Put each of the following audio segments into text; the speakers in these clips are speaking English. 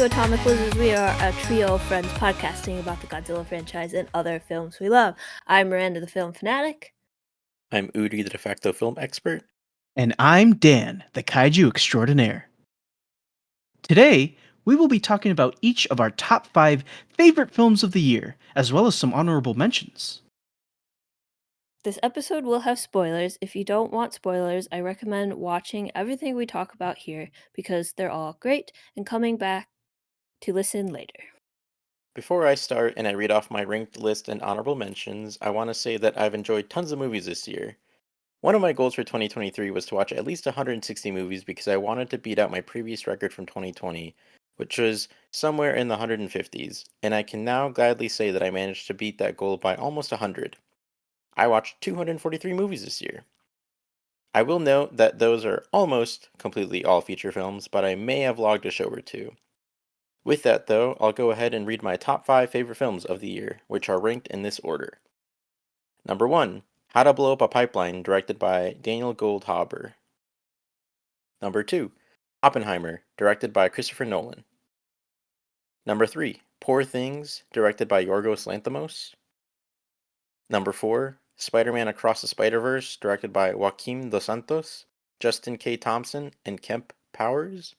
to Atomic Lizards. We are a trio of friends podcasting about the Godzilla franchise and other films we love. I'm Miranda, the film fanatic. I'm Udi, the de facto film expert. And I'm Dan, the kaiju extraordinaire. Today, we will be talking about each of our top 5 favorite films of the year, as well as some honorable mentions. This episode will have spoilers. If you don't want spoilers, I recommend watching everything we talk about here because they're all great and coming back to listen later. Before I start and I read off my ranked list and honorable mentions, I want to say that I've enjoyed tons of movies this year. One of my goals for 2023 was to watch at least 160 movies because I wanted to beat out my previous record from 2020, which was somewhere in the 150s, and I can now gladly say that I managed to beat that goal by almost 100. I watched 243 movies this year. I will note that those are almost completely all feature films, but I may have logged a show or two. With that, though, I'll go ahead and read my top 5 favorite films of the year, which are ranked in this order. Number 1, How to Blow Up a Pipeline, directed by Daniel Goldhaber. Number 2, Oppenheimer, directed by Christopher Nolan. Number 3, Poor Things, directed by Yorgos Lanthimos. Number 4, Spider-Man Across the Spider-Verse, directed by Joaquim Dos Santos, Justin K. Thompson, and Kemp Powers.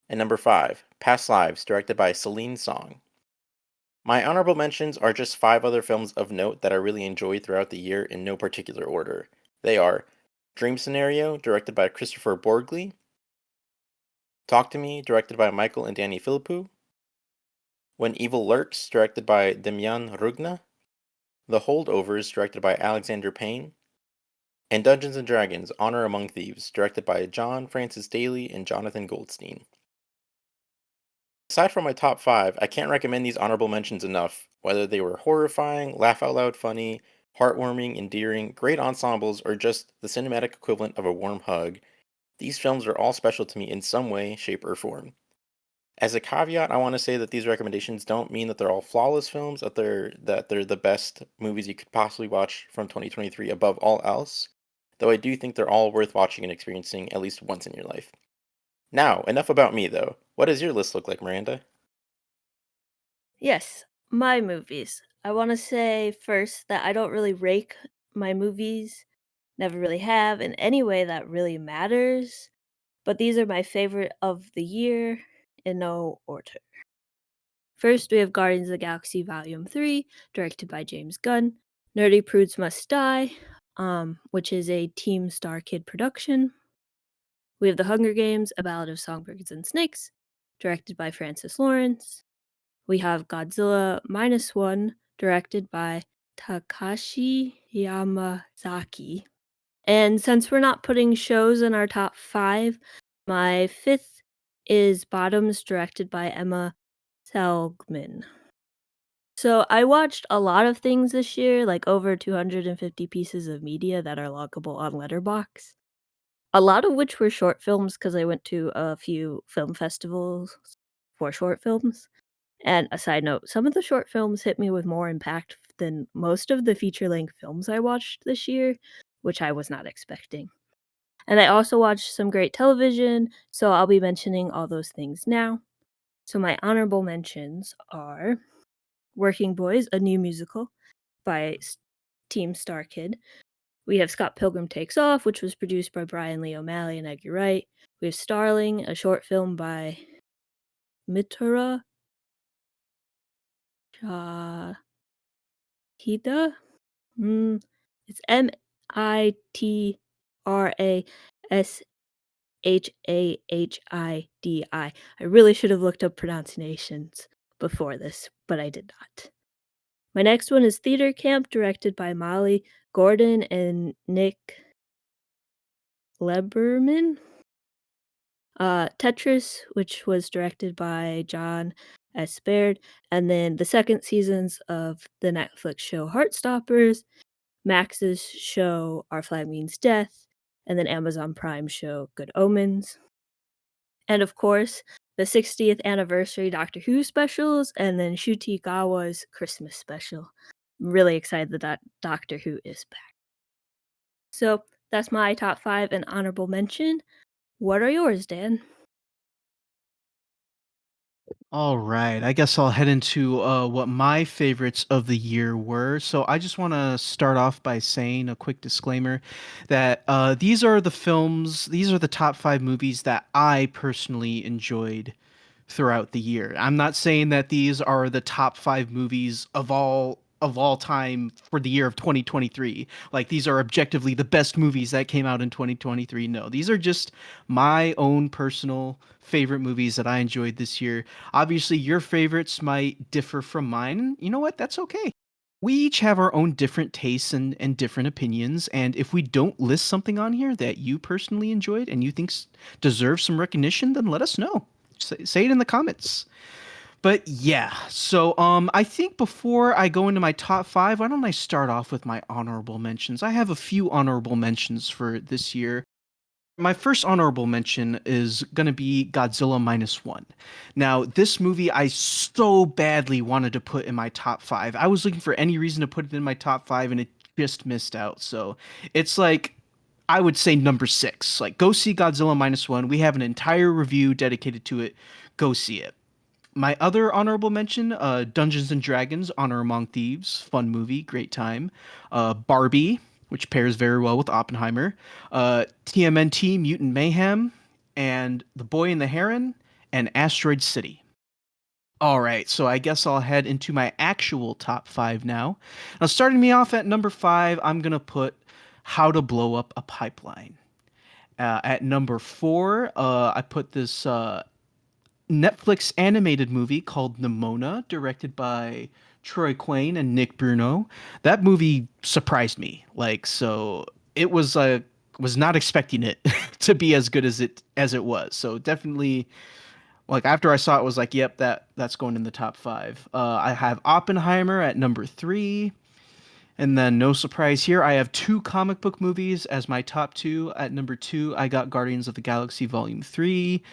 And number 5, Past Lives, directed by Celine Song. My honorable mentions are just 5 other films of note that I really enjoyed throughout the year in no particular order. They are Dream Scenario, directed by Christopher Borgli, Talk to Me, directed by Michael and Danny Philippou, When Evil Lurks, directed by Demyan Rugna, The Holdovers, directed by Alexander Payne, and Dungeons & Dragons: Honor Among Thieves, directed by John Francis Daly and Jonathan Goldstein. Aside from my top 5, I can't recommend these honorable mentions enough, whether they were horrifying, laugh out loud funny, heartwarming, endearing, great ensembles, or just the cinematic equivalent of a warm hug. These films are all special to me in some way, shape, or form. As a caveat, I want to say that these recommendations don't mean that they're all flawless films, that they're the best movies you could possibly watch from 2023 above all else, though I do think they're all worth watching and experiencing at least once in your life. Now, enough about me though. What does your list look like, Miranda? Yes, my movies. I want to say first that I don't really rake my movies, never really have, in any way that really matters. But these are my favorite of the year in no order. First, we have Guardians of the Galaxy Volume 3, directed by James Gunn. Nerdy Prudes Must Die, which is a Team Star Kid production. We have The Hunger Games, A Ballad of Songbirds and Snakes, directed by Francis Lawrence. We have Godzilla Minus One, directed by Takashi Yamazaki. And since we're not putting shows in our top 5, my 5th is Bottoms, directed by Emma Seligman. So I watched a lot of things this year, like over 250 pieces of media that are loggable on Letterboxd. A lot of which were short films because I went to a few film festivals for short films. And a side note, some of the short films hit me with more impact than most of the feature-length films I watched this year, which I was not expecting. And I also watched some great television, so I'll be mentioning all those things now. So my honorable mentions are Working Boys, a new musical by Team Star Kid. We have Scott Pilgrim Takes Off, which was produced by Brian Lee O'Malley and Edgar Wright. We have Starling, a short film by Mitura Shahida. It's Mitrashahidi. I really should have looked up pronunciations before this, but I did not. My next one is Theater Camp, directed by Molly Gordon and Nick Leberman. Tetris, which was directed by John S. Baird, and then the second seasons of the Netflix show Heartstoppers, Max's show Our Flag Means Death, and then Amazon Prime show Good Omens. And of course, the 60th anniversary Doctor Who specials, and then Shuti Gawa's Christmas special. I'm really excited that Doctor Who is back. So that's my top 5 and honorable mention. What are yours, Dan? All right, I guess I'll head into what my favorites of the year were. So I just want to start off by saying a quick disclaimer that these are the top 5 movies that I personally enjoyed throughout the year. I'm not saying that these are the top 5 movies of all time for the year of 2023. Like these are objectively the best movies that came out in 2023. No, these are just my own personal favorite movies that I enjoyed this year. Obviously, your favorites might differ from mine. You know what? That's okay. We each have our own different tastes and different opinions. And if we don't list something on here that you personally enjoyed and you think deserves some recognition, then let us know. Say it in the comments. But yeah, so I think before I go into my top 5, why don't I start off with my honorable mentions? I have a few honorable mentions for this year. My first honorable mention is going to be Godzilla minus one. Now, this movie I so badly wanted to put in my top 5. I was looking for any reason to put it in my top 5 and it just missed out. So it's like, I would say number 6. Like, go see Godzilla minus one. We have an entire review dedicated to it. Go see it. My other honorable mention, Dungeons and Dragons: Honor Among Thieves, fun movie, great time. Barbie, which pairs very well with Oppenheimer. TMNT: Mutant Mayhem, and The Boy and the Heron, and Asteroid City. All right, so I guess I'll head into my actual top 5 now. Now, starting me off at number 5, I'm gonna put How to Blow Up a Pipeline. At number 4, I put this Netflix animated movie called Nimona, directed by Troy Quane and Nick Bruno. That movie surprised me. Like, so it was not expecting it to be as good as it was. So definitely, like after I saw it, was like, yep, that's going in the top 5. I have Oppenheimer at number 3. And then, no surprise here, I have 2 comic book movies as my top 2. At number 2, I got Guardians of the Galaxy Volume 3.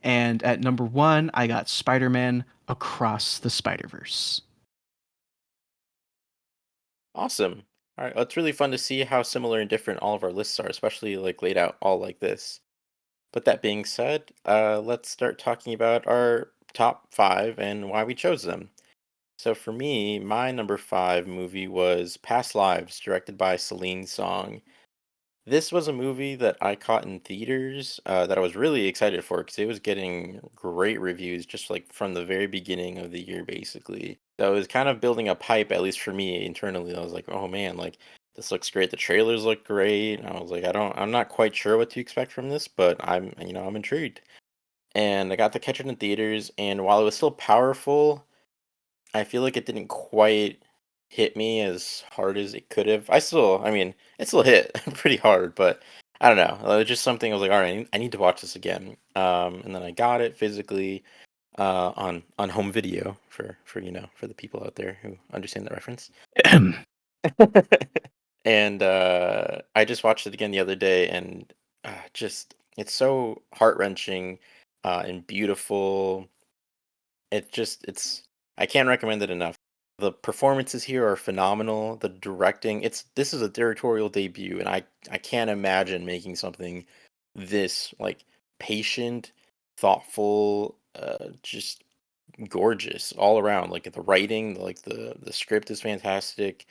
And at number 1, I got Spider Man Across the Spider Verse. Awesome. All right, it's really fun to see how similar and different all of our lists are, especially like laid out all like this. But that being said, let's start talking about our top 5 and why we chose them. So for me, my number 5 movie was Past Lives, directed by Celine Song. This was a movie that I caught in theaters, that I was really excited for because it was getting great reviews just like from the very beginning of the year, basically. So it was kind of building a hype, at least for me internally. I was like, oh man, like this looks great. The trailers look great. And I was like, I'm not quite sure what to expect from this, but I'm intrigued. And I got to catch it in theaters, and while it was still powerful, I feel like it didn't quite hit me as hard as it could have. I mean, it still hit pretty hard, but I don't know. It was just something I was like, all right, I need to watch this again. And then I got it physically on home video for for the people out there who understand the reference. And I just watched it again the other day, and just it's so heart wrenching and beautiful. It's I can't recommend it enough. The performances here are phenomenal. The directing, this is a directorial debut, and I can't imagine making something this like patient, thoughtful, just gorgeous all around. Like the writing, like the script is fantastic.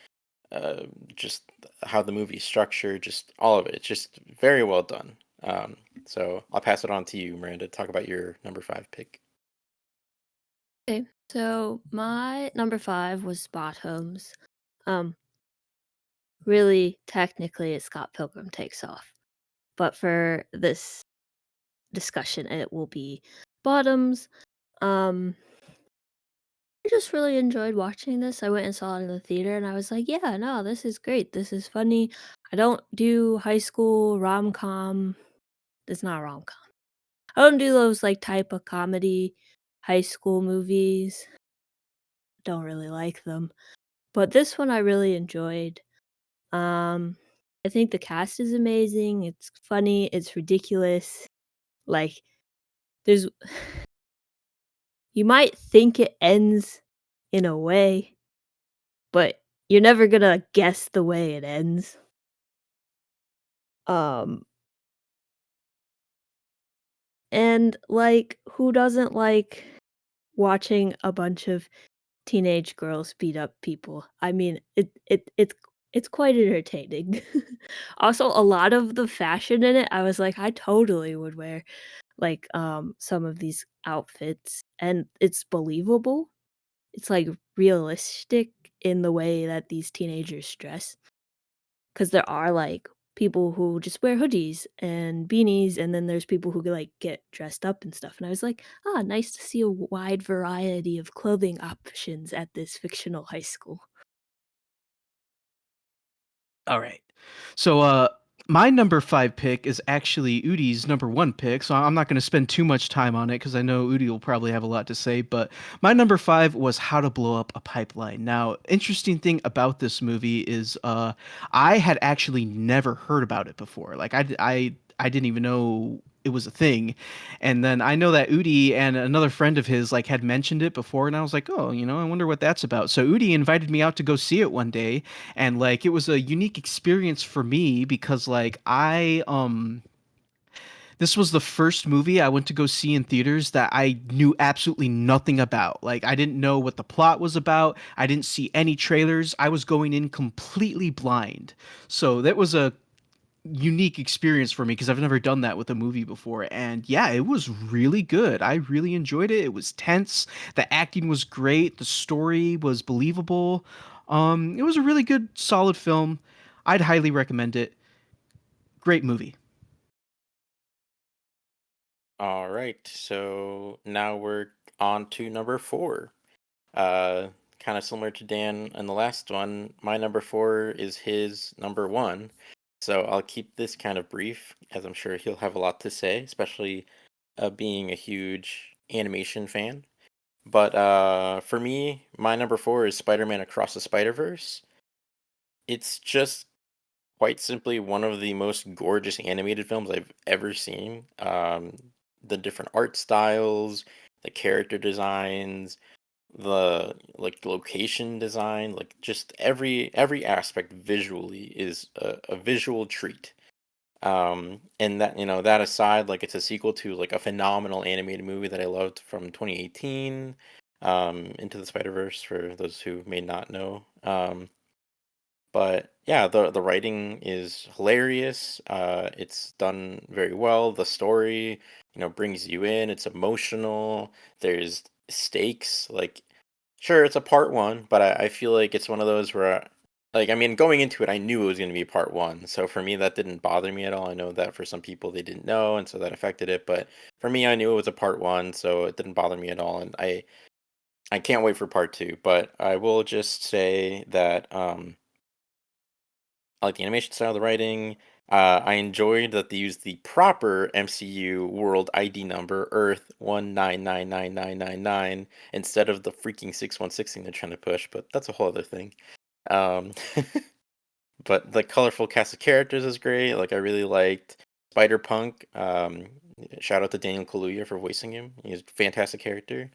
Just how the movie is structured, just all of it. It's just very well done. So I'll pass it on to you, Miranda, to talk about your number 5 pick. Okay, so my number 5 was Bottoms. Um, really, technically, it's Scott Pilgrim Takes Off, but for this discussion, it will be Bottoms. Um, I just really enjoyed watching this. I went and saw it in the theater, and I was like, "Yeah, no, this is great. This is funny." I don't do high school rom-com. It's not rom-com. I don't do those like type of comedy high school movies. Don't really like them. But this one I really enjoyed. Um, I think the cast is amazing. It's funny. It's ridiculous. Like, there's you might think it ends in a way, but you're never gonna guess the way it ends. Um, and like, who doesn't like watching a bunch of teenage girls beat up people. I mean, it's quite entertaining. Also, a lot of the fashion in it, I was like, I totally would wear, like, some of these outfits, and it's believable. It's, like, realistic in the way that these teenagers dress. 'Cause there are, like, people who just wear hoodies and beanies, and then there's people who, like, get dressed up and stuff, and I was like, "Ah, nice to see a wide variety of clothing options at this fictional high school." All right. So my number 5 pick is actually Udi's number 1 pick, so I'm not going to spend too much time on it cuz I know Udi will probably have a lot to say, but my number 5 was How to Blow Up a Pipeline. Now, interesting thing about this movie is I had actually never heard about it before. Like I didn't even know it was a thing. And then I know that Udi and another friend of his like had mentioned it before, and I was like, "Oh, I wonder what that's about." So Udi invited me out to go see it one day, and like it was a unique experience for me because like I this was the first movie I went to go see in theaters that I knew absolutely nothing about. Like I didn't know what the plot was about. I didn't see any trailers. I was going in completely blind. So that was a unique experience for me because I've never done that with a movie before. And yeah, it was really good. I really enjoyed it. It was tense. The acting was great. The story was believable. It was a really good, solid film. I'd highly recommend it. Great movie. All right, so now we're on to number four. Uh, Kind of similar to Dan and the last one, my number four is his number one. So I'll keep this kind of brief, as I'm sure he'll have a lot to say, especially being a huge animation fan. But for me, my number four is Spider-Man Across the Spider-Verse. It's just quite simply one of the most gorgeous animated films I've ever seen. The different art styles, the character designs, the like location design, like just every aspect visually is a visual treat. And that that aside, like it's a sequel to like a phenomenal animated movie that I loved from 2018, Into the Spider-Verse for those who may not know. But yeah, the writing is hilarious. It's done very well. The story, brings you in. It's emotional. There's stakes. Like, sure, it's a part one, but I feel like it's one of those where, like, I mean, going into it, I knew it was going to be part one. So for me, that didn't bother me at all. I know that for some people, they didn't know, and so that affected it. But for me, I knew it was a part one, so it didn't bother me at all. And I can't wait for part two. But I will just say that I like the animation style, the writing. I enjoyed that they used the proper MCU world ID number, Earth 1999999, instead of the freaking 616 thing they're trying to push, but that's a whole other thing. Um, but the colorful cast of characters is great. Like, I really liked Spider Punk. Shout out to Daniel Kaluuya for voicing him. He's a fantastic character.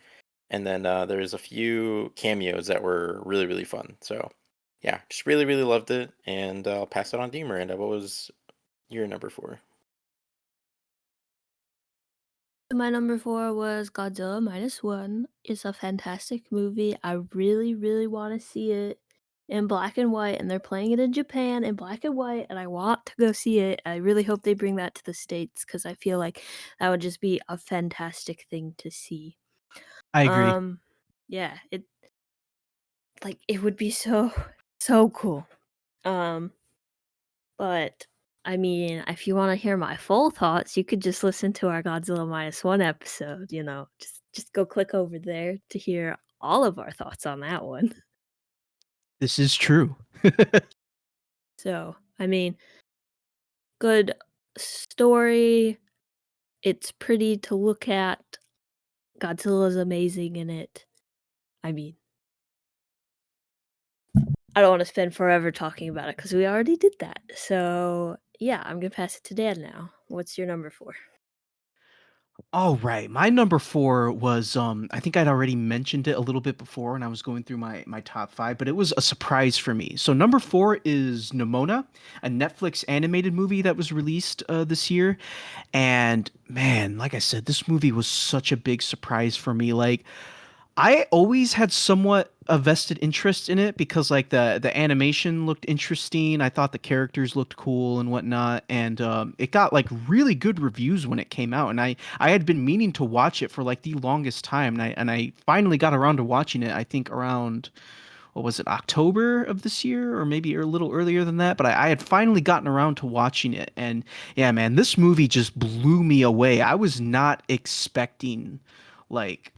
And then there's a few cameos that were really, really fun. So yeah, just really, really loved it. And I'll pass it on to you, Miranda. What was your number four? My number 4 was Godzilla Minus One. It's a fantastic movie. I really, really wanna see it in black and white, and they're playing it in Japan in black and white, and I want to go see it. I really hope they bring that to the States because I feel like that would just be a fantastic thing to see. I agree. Um, yeah, it would be so, so cool. Um, but, I mean, if you wanna hear my full thoughts, you could just listen to our Godzilla Minus One episode, just go click over there to hear all of our thoughts on that one. This is true. So, I mean, good story, it's pretty to look at, Godzilla's amazing in it. I mean, I don't wanna spend forever talking about it because we already did that. So, yeah, I'm gonna pass it to Dan now. What's your number 4? All right. My number 4 was I think I'd already mentioned it a little bit before when I was going through my top 5, but it was a surprise for me. So number 4 is Nimona, a Netflix animated movie that was released this year. And man, like I said, this movie was such a big surprise for me. Like I always had somewhat a vested interest in it because like the animation looked interesting. I thought the characters looked cool and whatnot, and it got like really good reviews when it came out. And I had been meaning to watch it for like the longest time, and I finally got around to watching it. I think around what was it, October of this year, or maybe a little earlier than that. But I had finally gotten around to watching it, and yeah, man, this movie just blew me away. I was not expecting like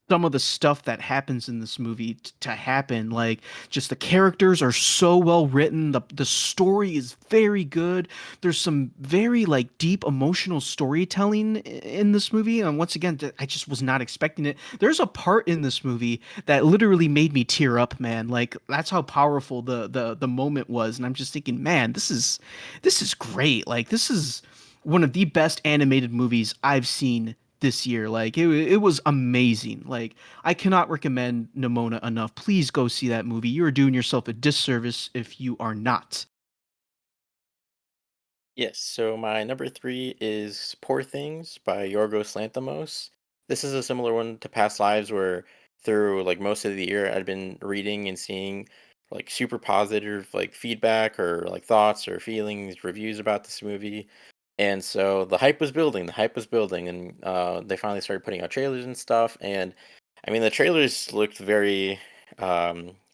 some of the stuff that happens in this movie to happen. Like, just the characters are so well written, the story is very good. There's some very like deep emotional storytelling in this movie, and once again, I just was not expecting it. There's a part in this movie that literally made me tear up, man. Like, that's how powerful the moment was, and I'm just thinking, man, this is great. Like, this is one of the best animated movies I've seen this year. Like, it was amazing. Like, I cannot recommend Nimona enough. Please go see that movie. You are doing yourself a disservice if you are not. Yes, so my number three is Poor Things by Yorgos Lanthimos. This is a similar one to Past Lives where through like most of the year I'd been reading and seeing like super positive like feedback or like thoughts or feelings, reviews about this movie. And so the hype was building, and they finally started putting out trailers and stuff. And I mean, the trailers looked very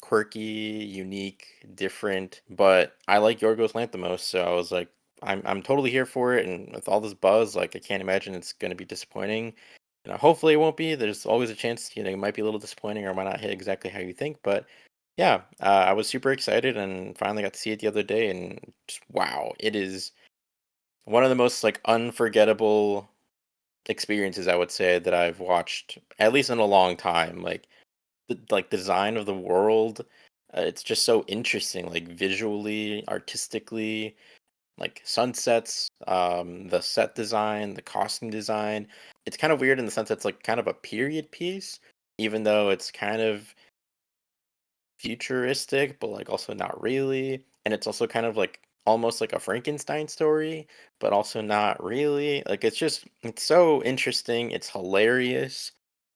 quirky, unique, different, but I like Yorgos Lanthimos, so I was like, I'm totally here for it. And with all this buzz, like I can't imagine it's going to be disappointing. Hopefully it won't be. There's always a chance, it might be a little disappointing or it might not hit exactly how you think. But yeah, I was super excited and finally got to see it the other day, and just wow, it is one of the most like unforgettable experiences I would say that I've watched at least in a long time. Like the design of the world, it's just so interesting, like visually, artistically, like sunsets, the set design, the costume design. It's kind of weird in the sense it's like kind of a period piece, even though it's kind of futuristic, but like also not really. And it's also kind of like almost like a Frankenstein story, but also not really. Like it's so interesting. It's hilarious,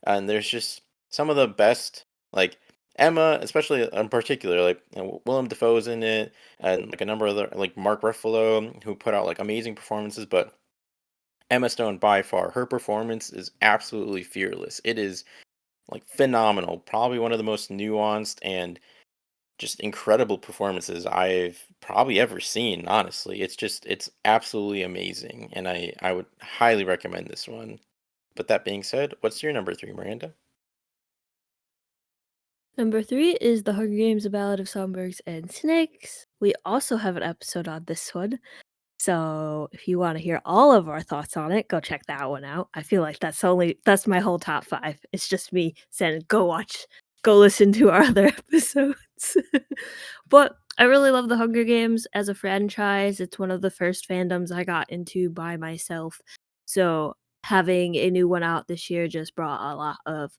and there's just some of the best like Emma, especially in particular, like Willem Dafoe's in it, and like a number of other like Mark Ruffalo who put out like amazing performances, but Emma Stone by far her performance is absolutely fearless. It is like phenomenal, probably one of the most nuanced and just incredible performances I've probably ever seen, honestly. It's absolutely amazing, and I would highly recommend this one. But that being said, what's your number three, Miranda? Number 3 is The Hunger Games: A Ballad of Songbirds and Snakes. We also have an episode on this one, so if you wanna hear all of our thoughts on it, go check that one out. I feel like that's my whole top 5. It's just me saying, go listen to our other episodes." But I really love The Hunger Games as a franchise. It's one of the first fandoms I got into by myself, so having a new one out this year just brought a lot of,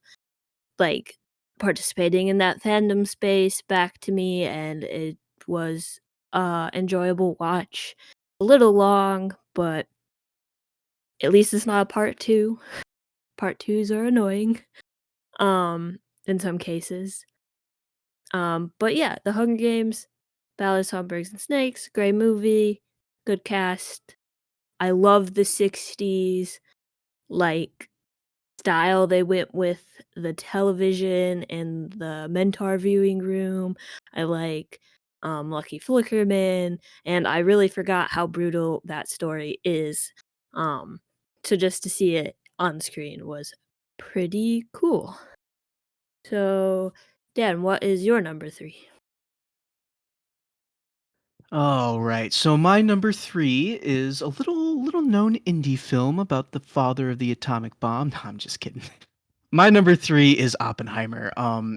like, participating in that fandom space back to me, and it was enjoyable watch. A little long, but at least it's not a part 2. Part 2s are annoying, um, in some cases. But yeah, The Hunger Games, Ballad of Songbirds and Snakes, great movie, good cast. I love the '60s, like, style they went with the television and the Mentor viewing room. I like, Lucky Flickerman, and I really forgot how brutal that story is. Um, so just to see it on screen was pretty cool. So, Dan, what is your number 3? All right. So my number three is a little known indie film about the father of the atomic bomb. No, I'm just kidding. My number three is Oppenheimer.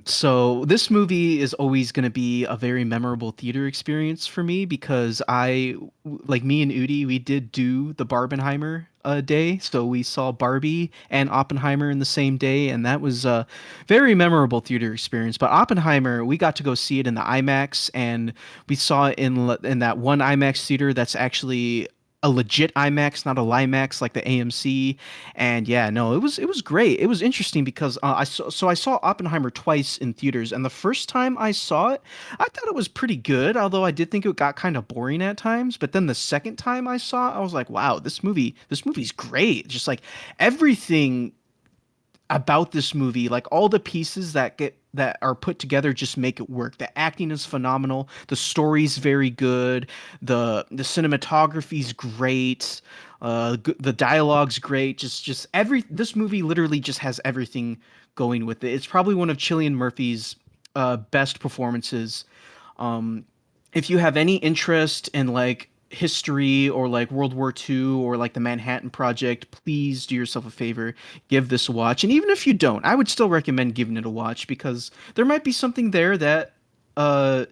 So this movie is always going to be a very memorable theater experience for me because like me and Udi, we did do the Barbenheimer day. So we saw Barbie and Oppenheimer in the same day, and that was a very memorable theater experience. But Oppenheimer, we got to go see it in the IMAX, and we saw it in that one IMAX theater that's actually a legit IMAX, not a Limax like the AMC. And yeah, no, it was great. It was interesting because I saw Oppenheimer twice in theaters, and the first time I saw it, I thought it was pretty good, although I did think it got kind of boring at times. But then the second time I saw it, I was like, wow, this movie's great. Just like everything about this movie, like all the pieces that are put together just make it work. The acting is phenomenal, the story's very good, the cinematography's great, the dialogue's great. Just every this movie literally just has everything going with it. It's probably one of Cillian Murphy's best performances. um, if you have any interest in like history or like World War II or like the Manhattan Project, please do yourself a favor, give this a watch. And even if you don't, I would still recommend giving it a watch because there might be something there that uh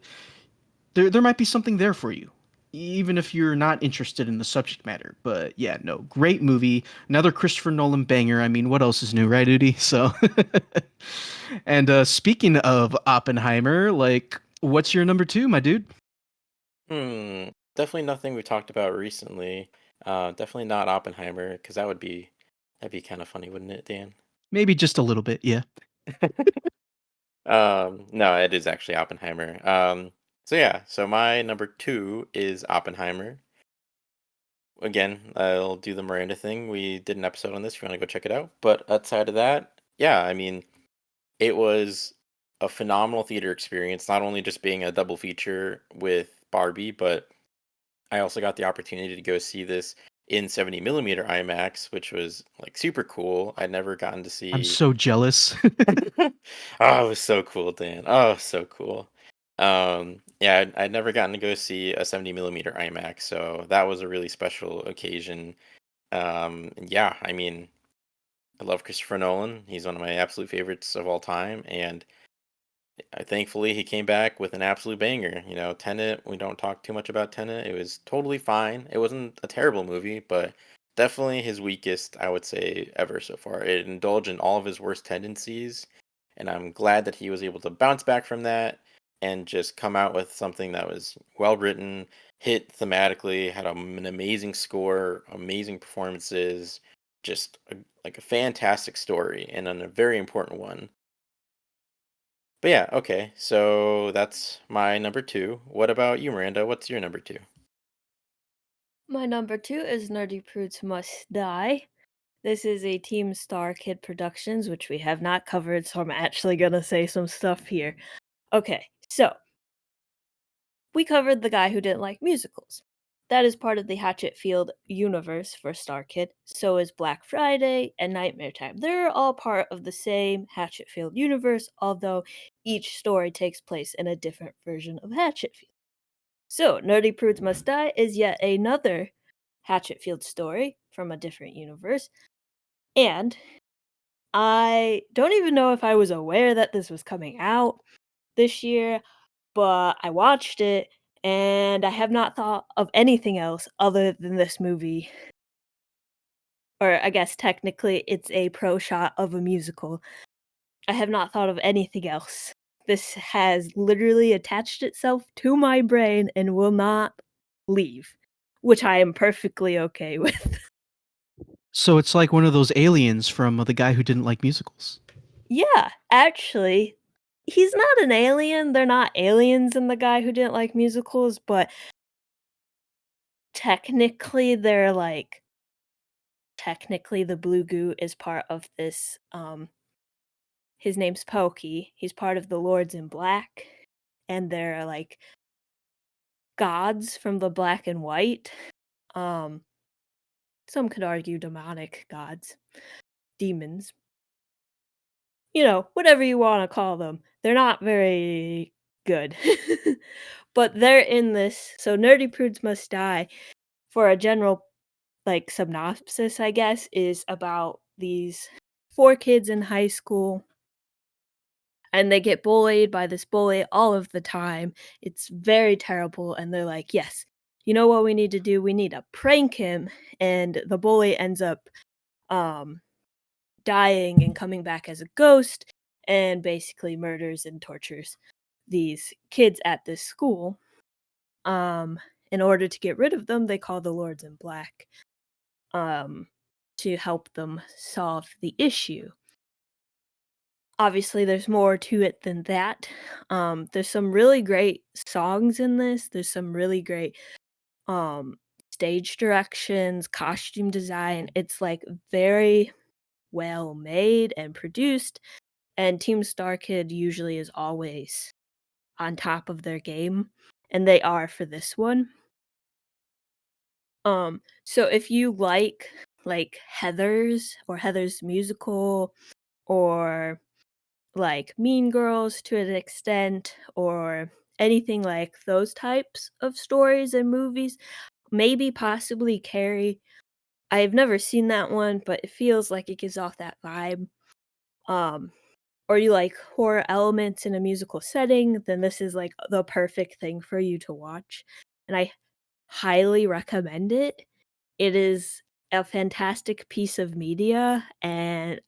there might be something there for you. Even if you're not interested in the subject matter. But yeah, no, great movie. Another Christopher Nolan banger. I mean, what else is new, right, Udi? So and speaking of Oppenheimer, like what's your number two, my dude? Definitely nothing we talked about recently. Definitely not Oppenheimer, because that'd be kind of funny, wouldn't it, Dan? Maybe just a little bit, yeah. No, it is actually Oppenheimer. So yeah, so my number two is Oppenheimer. Again, I'll do the Miranda thing. We did an episode on this if you want to go check it out. But outside of that, yeah, I mean, it was a phenomenal theater experience, not only just being a double feature with Barbie, but I also got the opportunity to go see this in 70 millimeter IMAX, which was like super cool. I'd never gotten to I'm see. so jealous. Oh, it was so cool, Dan. Oh, so cool. Yeah, I'd never gotten to go see a 70 millimeter IMAX, so that was a really special occasion. And yeah, I mean, I love Christopher Nolan. He's one of my absolute favorites of all time, and thankfully he came back with an absolute banger. You know, Tenet. We don't talk too much about Tenet. It was totally fine. It wasn't a terrible movie, but definitely his weakest, I would say, ever so far. It indulged in all of his worst tendencies, and I'm glad that he was able to bounce back from that and just come out with something that was well written, hit thematically, had an amazing score, amazing performances, just like a fantastic story and a very important one. But yeah, okay. So that's my number two. What about you, Miranda? What's your number two? My number 2 is Nerdy Prudes Must Die. This is a Team Star Kid Productions, which we have not covered, so I'm actually gonna say some stuff here. Okay, so we covered The Guy Who Didn't Like Musicals. That is part of the Hatchetfield universe for Star Kid. So is Black Friday and Nightmare Time. They're all part of the same Hatchetfield universe, although each story takes place in a different version of Hatchetfield. So, Nerdy Prudes Must Die is yet another Hatchetfield story from a different universe, and I don't even know if I was aware that this was coming out this year, but I watched it and I have not thought of anything else other than this movie. Or I guess technically it's a pro shot of a musical. I have not thought of anything else. This has literally attached itself to my brain and will not leave, which I am perfectly okay with. So it's like one of those aliens from the guy who didn't like musicals. Yeah, actually, he's not an alien. They're not aliens in The Guy Who Didn't Like Musicals, but technically they're like technically the blue goo is part of this his name's Pokey. He's part of the Lords in Black and they're like gods from the black and white. Um some could argue demonic gods, demons. You know, whatever you want to call them. They're not very good. But they're in this. So Nerdy Prudes Must Die, for a general like synopsis, I guess, is about these four kids in high school and they get bullied by this bully all of the time. It's very terrible. And they're like, yes, you know what we need to do? We need to prank him. And the bully ends up um dying and coming back as a ghost and basically murders and tortures these kids at this school. Um in order to get rid of them, they call the Lords in Black um, to help them solve the issue. Obviously, there's more to it than that. There's some really great songs in this. There's some really great um, stage directions, costume design. It's like very well made and produced. And Team Star Kid usually is always on top of their game, and they are for this one. So if you like Heathers or Heathers musical or like Mean Girls to an extent or anything like those types of stories and movies, maybe possibly Carrie. I've never seen that one, but it feels like it gives off that vibe. Um, or you like horror elements in a musical setting, then this is like the perfect thing for you to watch. And I highly recommend it. It is a fantastic piece of media, and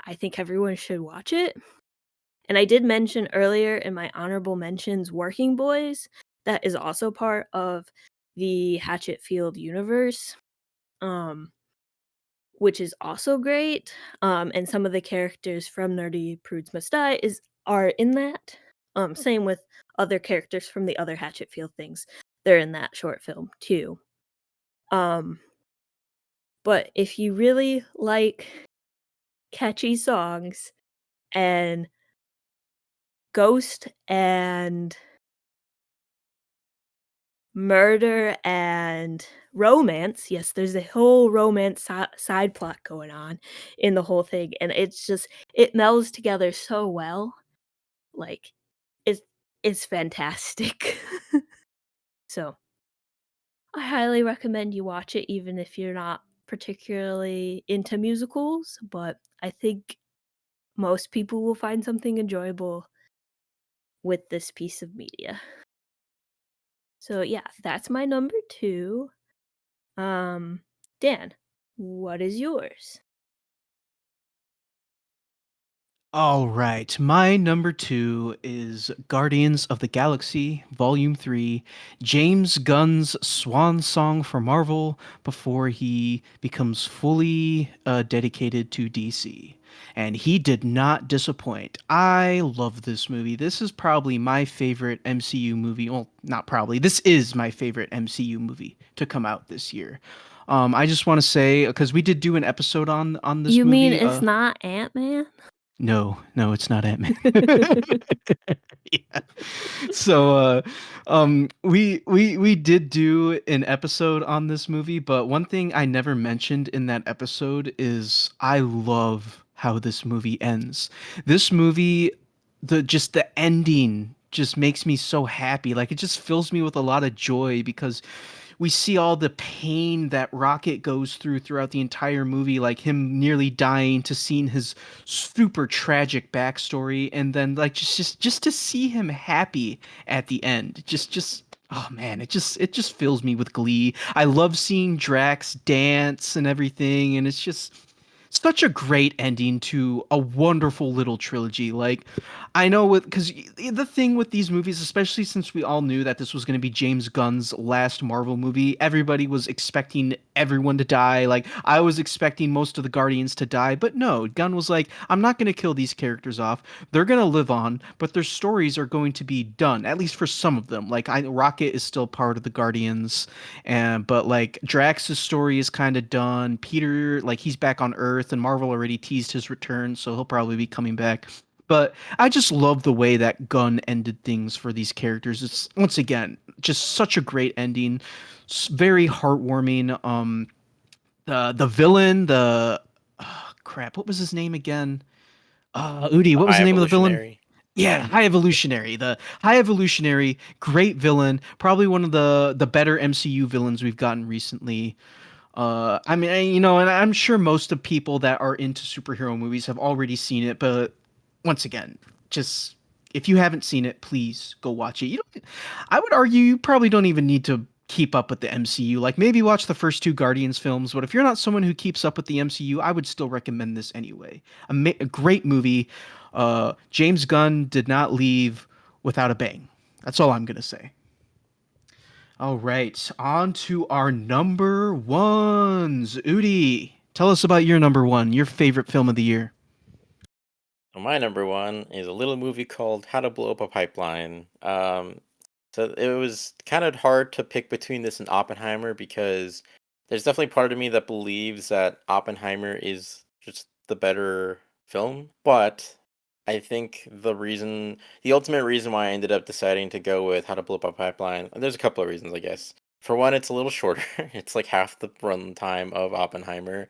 I think everyone should watch it. And I did mention earlier in my honorable mentions Working Boys. That is also part of the Hatchetfield universe, um, which is also great. And some of the characters from Nerdy Prudes Must Die are in that. Same with other characters from the other Hatchetfield things. They're in that short film too. Um, but if you really like catchy songs and ghost and murder and romance, yes, there's a whole romance side plot going on in the whole thing, and it melds together so well. Like, it's it's fantastic. So, I highly recommend you watch it even if you're not particularly into musicals, but I think most people will find something enjoyable with this piece of media. So yeah, that's my number 2. Um, Dan, what is yours? All right. My number two is Guardians of the Galaxy Volume 3, James Gunn's swan song for Marvel before he becomes fully dedicated to DC. And he did not disappoint. I love this movie. This is probably my favorite MCU movie. Well, not probably. This is my favorite MCU movie to come out this year. I just want to say because we did do an episode on this You mean movie. it's not Ant-Man? No, no, it's not Ant-Man. Yeah. So we did do an episode on this movie, but one thing I never mentioned in that episode is I love how this movie ends. This movie, the ending just makes me so happy. Like it just fills me with a lot of joy because we see all the pain that Rocket goes through throughout the entire movie, like him nearly dying, to seeing his super tragic backstory, and then like just to see him happy at the end. Just oh man, it just fills me with glee. I love seeing Drax dance and everything, and it's just such a great ending to a wonderful little trilogy. Like, I know with because the thing with these movies, especially since we all knew that this was going to be James Gunn's last Marvel movie, everybody was expecting everyone to die. Like, I was expecting most of the Guardians to die, but no, Gunn was like, I'm not going to kill these characters off. They're going to live on, but their stories are going to be done, at least for some of them. Like, Rocket is still part of the Guardians, and but like Drax's story is kind of done. Peter, like he's back on Earth, and Marvel already teased his return, so he'll probably be coming back. But I just love the way that Gunn ended things for these characters. It's once again just such a great ending, very heartwarming. The villain, crap, what was his name again? Udi, what was High the name of the villain? Evolutionary. Yeah, High Evolutionary. The High Evolutionary, great villain, probably one of the better MCU villains we've gotten recently. I mean, and I'm sure most of people that are into superhero movies have already seen it, but once again, just if you haven't seen it, please go watch it. You don't, I would argue you probably don't even need to keep up with the MCU. Like maybe watch the first two Guardians films, but if you're not someone who keeps up with the MCU, I would still recommend this anyway. A great movie. James Gunn did not leave without a bang. That's all I'm gonna say. All right, on to our number ones. Udi, tell us about your number one, your favorite film of the year. So my number one is a little movie called How to Blow Up a Pipeline. So it was kind of hard to pick between this and Oppenheimer because there's definitely part of me that believes that Oppenheimer is just the better film. But I think the ultimate reason why I ended up deciding to go with How to Blow Up a Pipeline, and there's a couple of reasons, I guess. For one, it's a little shorter. It's like half the run time of Oppenheimer.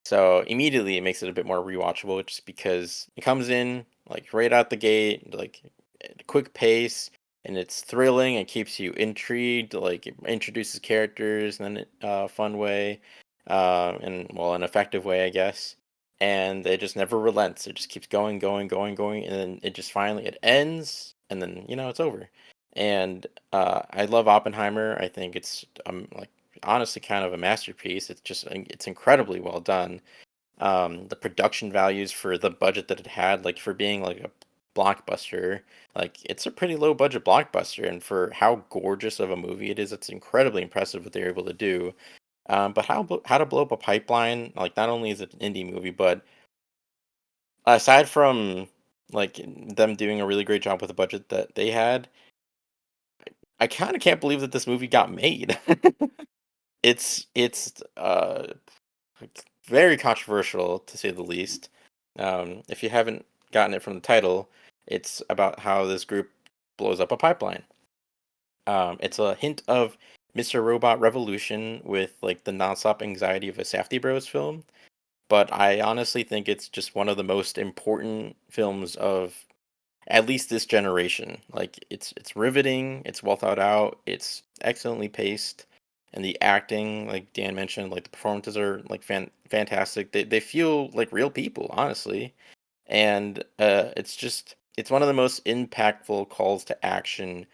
So immediately it makes it a bit more rewatchable just because it comes in like right out the gate, like at a quick pace, and it's thrilling. It keeps you intrigued. Like it introduces characters in a fun way, and well, an effective way, I guess. And it just never relents. It just keeps going, going, going, going, and then it just finally it ends, and then it's over. And I love Oppenheimer. I think it's like honestly kind of a masterpiece. It's incredibly well done. The production values for the budget that it had, like for being like a blockbuster, like it's a pretty low budget blockbuster, and for how gorgeous of a movie it is, it's incredibly impressive what they're able to do. But how to blow up a pipeline, like not only is it an indie movie, but aside from like them doing a really great job with the budget that they had, I kind of can't believe that this movie got made. It's very controversial to say the least. If you haven't gotten it from the title, it's about how this group blows up a pipeline. It's a hint of Mr. Robot Revolution with like the nonstop anxiety of a Safdie Bros film, but I honestly think it's just one of the most important films of at least this generation. Like it's riveting, it's well thought out, it's excellently paced, and the acting, like Dan mentioned, like the performances are like fantastic. They feel like real people, honestly, and it's one of the most impactful calls to action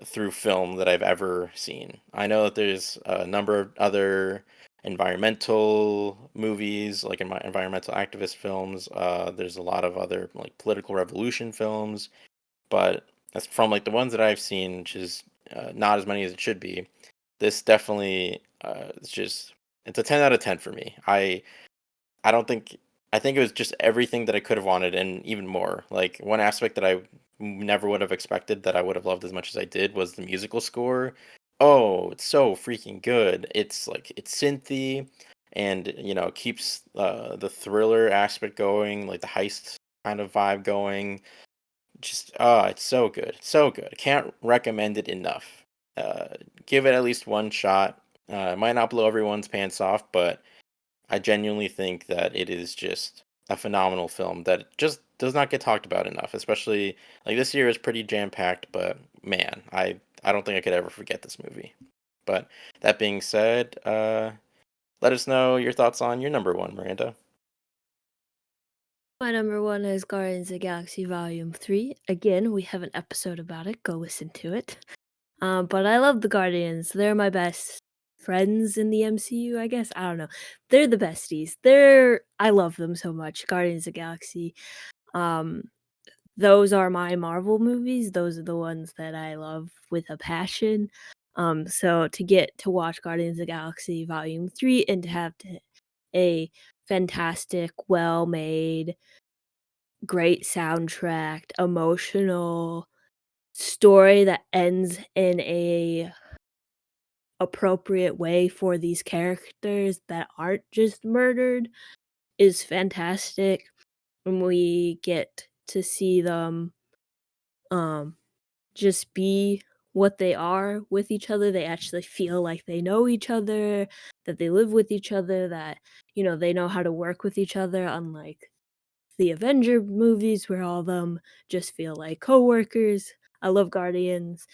through film that I've ever seen. I know that there's a number of other environmental movies, like in my environmental activist films. There's a lot of other like political revolution films, but that's from like the ones that I've seen, which is not as many as it should be. This definitely it's a 10 out of 10 for me. I don't think I think it was just everything that I could have wanted and even more. Like one aspect that I never would have expected that I would have loved as much as I did was the musical score. Oh, it's so freaking good. It's like it's synthy and it keeps the thriller aspect going, like the heist kind of vibe going. Just it's so good. So good. Can't recommend it enough. Uh Give it at least one shot. It might not blow everyone's pants off, but I genuinely think that it is just a phenomenal film that just does not get talked about enough, especially like this year is pretty jam-packed, but man, I don't think I could ever forget this movie. But that being said, let us know your thoughts on your number one, Miranda. My number one is Guardians of the Galaxy Volume 3. Again, we have an episode about it. Go listen to it. But I love the Guardians. They're my best friends in the MCU, I guess. I don't know. They're the besties. I love them so much. Guardians of the Galaxy. Um, those are my Marvel movies. Those are the ones that I love with a passion. So to get to watch Guardians of the Galaxy Volume 3 and to have a fantastic, well-made, great soundtrack, emotional story that ends in a appropriate way for these characters that aren't just murdered is fantastic. And we get to see them um just be what they are with each other. They actually feel like they know each other, that they live with each other, that they know how to work with each other, unlike the Avenger movies where all of them just feel like coworkers. I love Guardians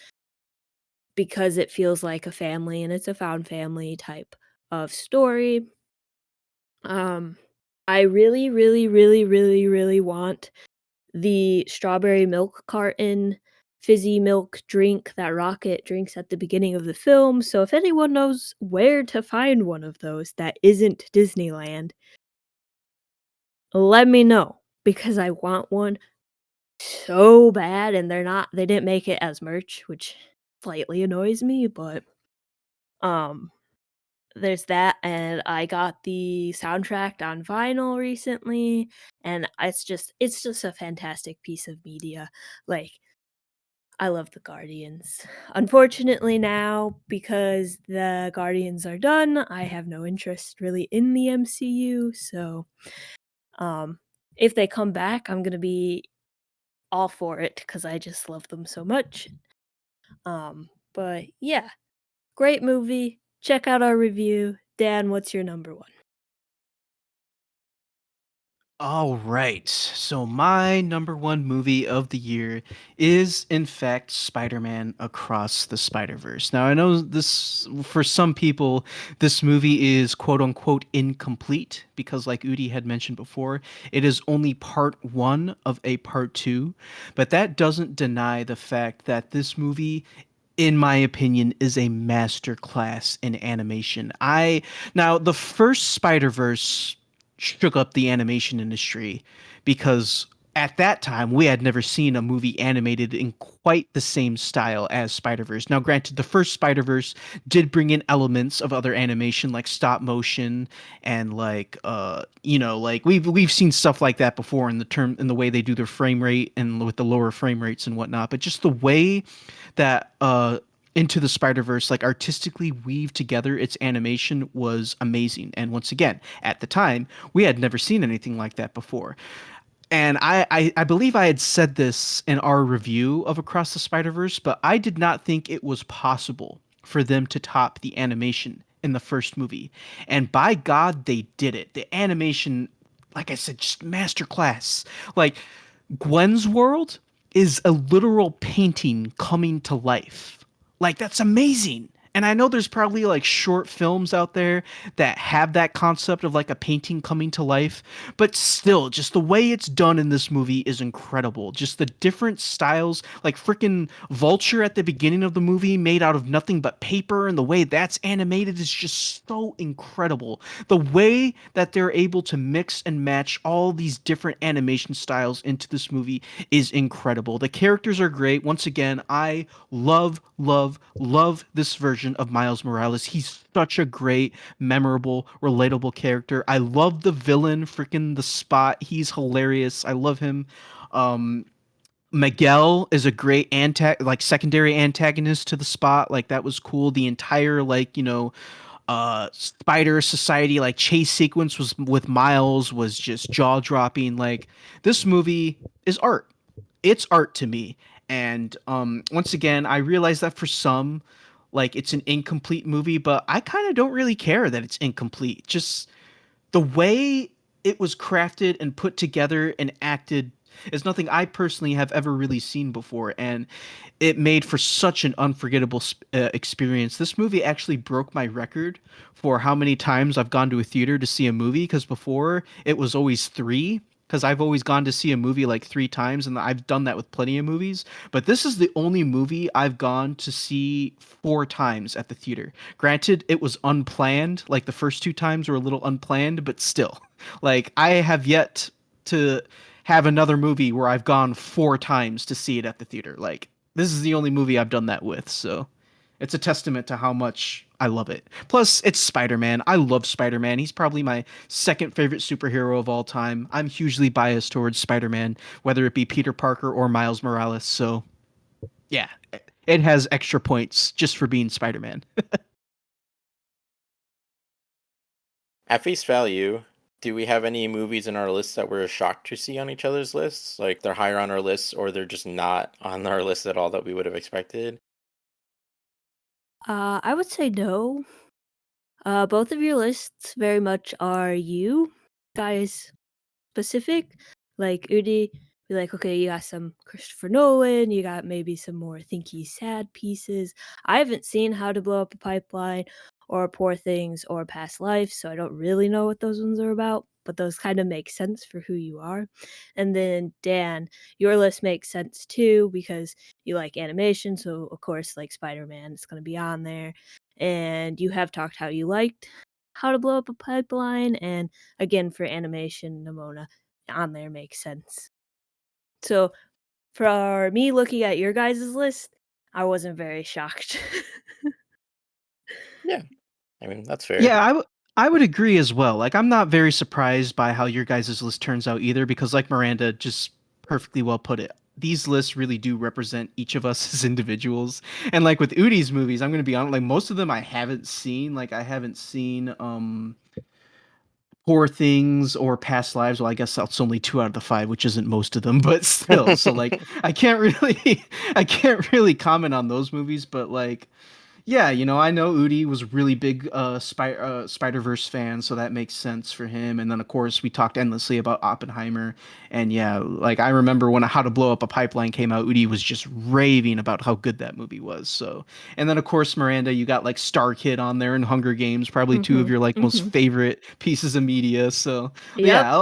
because it feels like a family and it's a found family type of story. Um, I really, really, really, really, really want the strawberry milk carton fizzy milk drink that Rocket drinks at the beginning of the film. So if anyone knows where to find one of those that isn't Disneyland, let me know because I want one so bad and they didn't make it as merch, which slightly annoys me, but, um, there's that, and I got the soundtrack on vinyl recently, and it's just a fantastic piece of media. Like, I love the Guardians. Unfortunately now, because the Guardians are done, I have no interest really in the MCU, so, um, if they come back, I'm gonna be all for it because I just love them so much. But yeah, great movie. Check out our review. Dan, what's your number 1? All right. So my number one movie of the year is in fact Spider-Man Across the Spider-Verse. Now I know this for some people this movie is quote unquote incomplete because like Udi had mentioned before, it is only part 1 of a part 2, but that doesn't deny the fact that this movie in my opinion is a masterclass in animation. I now the first Spider-Verse shook up the animation industry because at that time we had never seen a movie animated in quite the same style as Spider-Verse. Now granted the first Spider-Verse did bring in elements of other animation like stop motion and like like we've seen stuff like that before in the way they do their frame rate and with the lower frame rates and whatnot, but just the way that Into the Spider-Verse like artistically weaved together its animation was amazing. And once again, at the time, we had never seen anything like that before. And I believe I had said this in our review of Across the Spider-Verse, but I did not think it was possible for them to top the animation in the first movie. And by God, they did it. The animation, like I said, just masterclass. Like Gwen's world is a literal painting coming to life. Like that's amazing. And I know there's probably like short films out there that have that concept of like a painting coming to life, but still, just the way it's done in this movie is incredible. Just the different styles, like freaking Vulture at the beginning of the movie made out of nothing but paper, and the way that's animated is just so incredible. The way that they're able to mix and match all these different animation styles into this movie is incredible. The characters are great. Once again, I love this version of Miles Morales. He's such a great, memorable, relatable character. I love the villain, freaking the Spot. He's hilarious. I love him. Um, Miguel is a great secondary antagonist to the Spot. Like that was cool. The entire Spider Society like chase sequence was with Miles was just jaw dropping. Like this movie is art. It's art to me. And once again, I realize that for some, like it's an incomplete movie, but I kind of don't really care that it's incomplete. Just the way it was crafted and put together and acted is nothing I personally have ever really seen before, and it made for such an unforgettable experience. This movie actually broke my record for how many times I've gone to a theater to see a movie, because before it was always three. Because I've always gone to see a movie like three times, and I've done that with plenty of movies. But this is the only movie I've gone to see four times at the theater. Granted, it was unplanned. Like the first two times were a little unplanned, but still, like I have yet to have another movie where I've gone four times to see it at the theater. Like this is the only movie I've done that with, so it's a testament to how much I love it. Plus, it's Spider-Man. I love Spider-Man. He's probably my second favorite superhero of all time. I'm hugely biased towards Spider-Man, whether it be Peter Parker or Miles Morales. So, yeah, it has extra points just for being Spider-Man. At face value, do we have any movies in our list that we're shocked to see on each other's lists? Like they're higher on our lists or they're just not on our list at all that we would have expected? I would say no. Both of your lists very much are you guys specific. Like Udi, be like, okay, you got some Christopher Nolan, you got maybe some more thinky sad pieces. I haven't seen How to Blow Up a Pipeline or Poor Things or Past Life, so I don't really know what those ones are about, but those kind of make sense for who you are. And then Dan, your list makes sense too because you like animation, so of course like Spider-Man is going to be on there. And you have talked how you liked How to Blow Up a Pipeline, and again for animation, Nimona on there makes sense. So for me looking at your guys' list, I wasn't very shocked. Yeah, I mean that's fair. Yeah, I would agree as well. Like, I'm not very surprised by how your guys' list turns out either, because like Miranda just perfectly well put it. These lists really do represent each of us as individuals. And like with Udi's movies, I'm gonna be honest, like most of them I haven't seen. Like I haven't seen Poor Things or Past Lives. Well, I guess that's only 2 out of the 5, which isn't most of them, but still. So like I can't really I can't really comment on those movies, but like yeah, I know Udi was a really big Spider-Verse fan, so that makes sense for him. And then, of course, we talked endlessly about Oppenheimer. And yeah, like I remember when How to Blow Up a Pipeline came out, Udi was just raving about how good that movie was. So, and then, of course, Miranda, you got like Star Kid on there and Hunger Games, probably two of Mhm, your like most mhm. favorite pieces of media. So, Yep, yeah,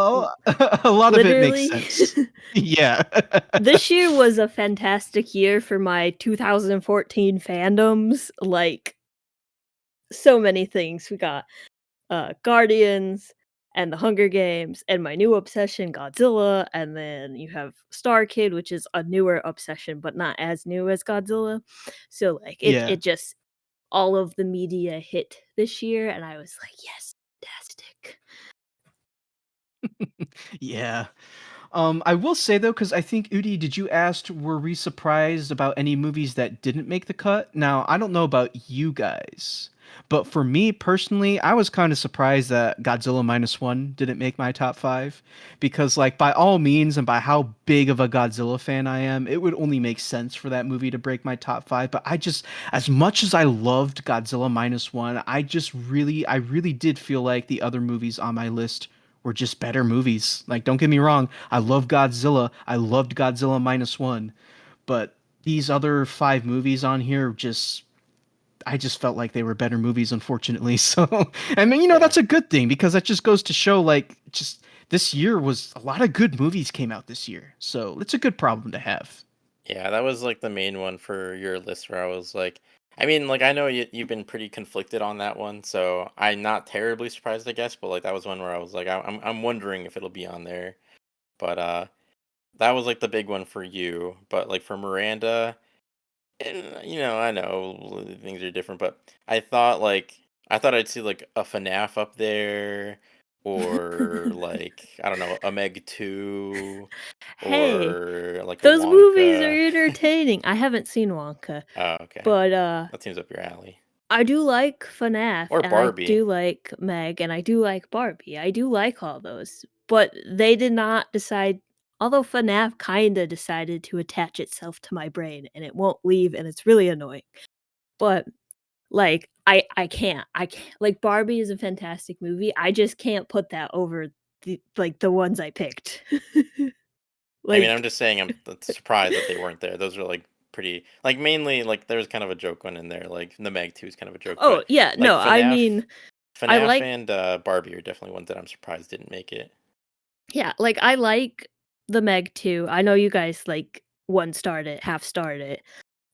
a lot of it makes literally. sense. Yeah. This year was a fantastic year for my 2014 fandoms, like, so many things. We got, Guardians and The Hunger Games and my new obsession, Godzilla, and then you have Star Kid, which is a newer obsession, but not as new as Godzilla. So, like, it Yeah. it just all of the media hit this year, and I was like, "Yes, fantastic." Yeah. I will say though, because I think Udi, did you ask, were we surprised about any movies that didn't make the cut? Now, I don't know about you guys, but for me personally, I was kind of surprised that Godzilla -1 didn't make my top 5, because like by all means and by how big of a Godzilla fan I am, it would only make sense for that movie to break my top 5. But I just, as much as I loved Godzilla -1, I really did feel like the other movies on my list were just better movies. Like, don't get me wrong, I love Godzilla. I loved Godzilla -1, but these other 5 movies on here I just felt like they were better movies, unfortunately. So, I mean, Yeah, that's a good thing, because that just goes to show, like, just this year was a lot of good movies came out this year. So, it's a good problem to have. yeah, that was like the main one for your list where I was like, I mean, like I know you've been pretty conflicted on that one, so I'm not terribly surprised, I guess. But like that was one where I was like, I'm wondering if it'll be on there. But that was like the big one for you. But like for Miranda, I know things are different, but I thought I'd see like a FNAF up there, or like I don't know, a Meg 2, Hey, or like a those movies are Wonka. entertaining. I haven't seen Wonka, Oh, okay. but, That seems up your alley. I do like FNAF, Or and I Barbie. do like Meg, and I do like Barbie. I do like all those, but they did not decide, although FNAF kinda decided to attach itself to my brain, and it won't leave, and it's really annoying. But, like, I can't like, Barbie is a fantastic movie, I just can't put that over the ones I picked. I mean, I'm Like just saying I'm surprised that they weren't there. Those are like pretty like mainly like there was kind of a joke one in there. Like the Meg 2 is kind of a joke, oh, but yeah, like no, I mean, I FNAF like and Barbie are definitely ones that I'm surprised didn't make it. yeah, like, I like the Meg too. I know you guys, like, 1 starred it, half starred it.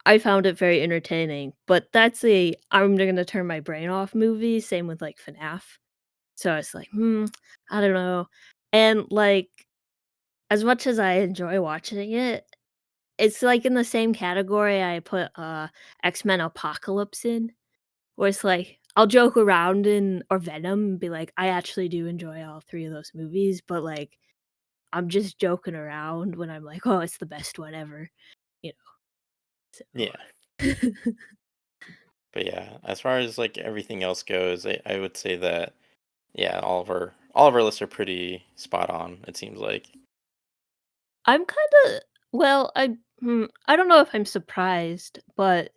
I found it very entertaining, but that's a I'm gonna turn my brain off movie, same with, like, FNAF. So I was like, "Hmm, I don't know." And, like, as much as I enjoy watching it, it's, like, in the same category I put, X-Men Apocalypse in, where it's like, I'll joke around in or Venom and be like, "I actually do enjoy all 3 of those movies," but, like, I'm just joking around when I'm like, "Oh, it's the best one ever," you know, Yeah. so But yeah, as far as like everything else goes, I would say that yeah, all of our lists are pretty spot on, it seems like. I'm kinda well, I don't know if I'm surprised, but,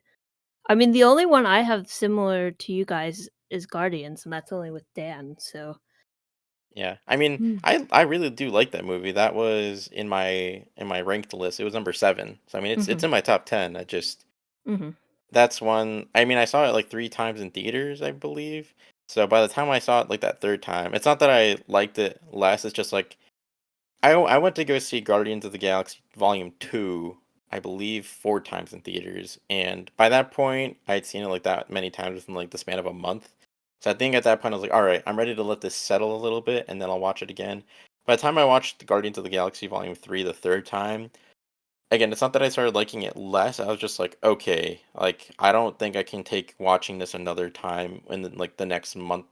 I mean, the only one I have similar to you guys is Guardians, and that's only with Dan, so Yeah. I mean, Hmm. I really do like that movie. That was in my ranked list. It was number 7. So I mean, it's Mhm, in my top 10. I just mhm. that's one. I mean, I saw it like 3 times in theaters, I believe. So by the time I saw it like that third time, it's not that I liked it less, it's just like I went to go see Guardians of the Galaxy Volume 2, I believe 4 times in theaters, and by that point, I'd seen it like that many times within like the span of a month. So I think at that point I was like, "All right, I'm ready to let this settle a little bit and then I'll watch it again." By the time I watched the Guardians of the Galaxy Volume 3 the third time, again, it's not that I started liking it less. I was just like, okay, like I don't think I can take watching this another time in like the next month,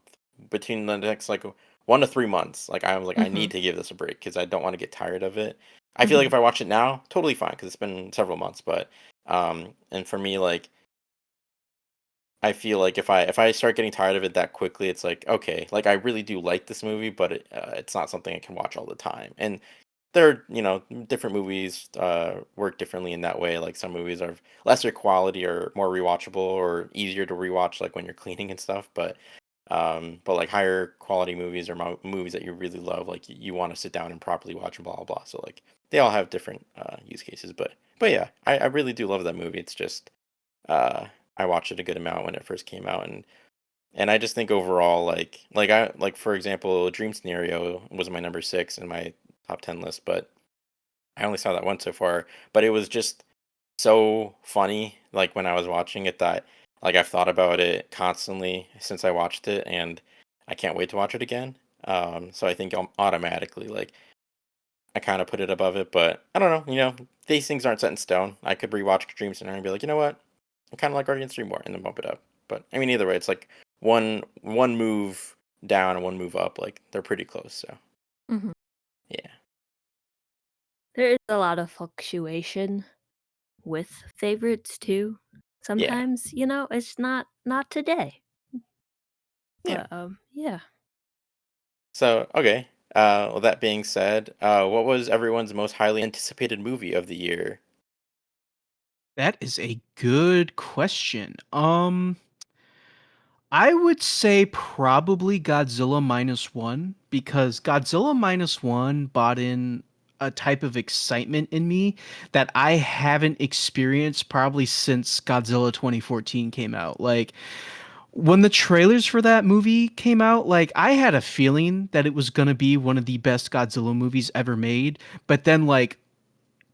between the next like 1 to 3 months. Like I was like, I need Mhm, to give this a break because I don't want to get tired of it. I feel like mhm, if I watch it now, totally fine because it's been several months. But and for me, like I feel like if I start getting tired of it that quickly, it's like okay, like I really do like this movie, but it's not something I can watch all the time. And there are, different movies work differently in that way. Like some movies are lesser quality or more rewatchable or easier to rewatch, like when you're cleaning and stuff. But like higher quality movies or movies that you really love, like you want to sit down and properly watch and blah blah blah. So like they all have different use cases. But yeah, I really do love that movie. It's just uh, I watched it a good amount when it first came out, and I just think overall, like for example, Dream Scenario was my number 6 in my top 10 list, but I only saw that once so far, but it was just so funny, like, when I was watching it that, like, I've thought about it constantly since I watched it, and I can't wait to watch it again. So I think automatically, like, I kind of put it above it, but I don't know, these things aren't set in stone. I could rewatch Dream Center and be like, you know what? I kind of like Guardians 3 more, and then bump it up. But I mean, either way, it's like one move down and one move up. Like they're pretty close. So mhm. yeah, There is a lot of fluctuation with favorites too. yeah, Sometimes, it's not today, yeah. but, yeah. So okay. Well, that being said, what was everyone's most highly anticipated movie of the year? That is a good question. I would say probably Godzilla minus one because Godzilla minus one brought in a type of excitement in me that I haven't experienced probably since Godzilla 2014 came out. Like when the trailers for that movie came out, like I had a feeling that it was going to be one of the best Godzilla movies ever made, but then like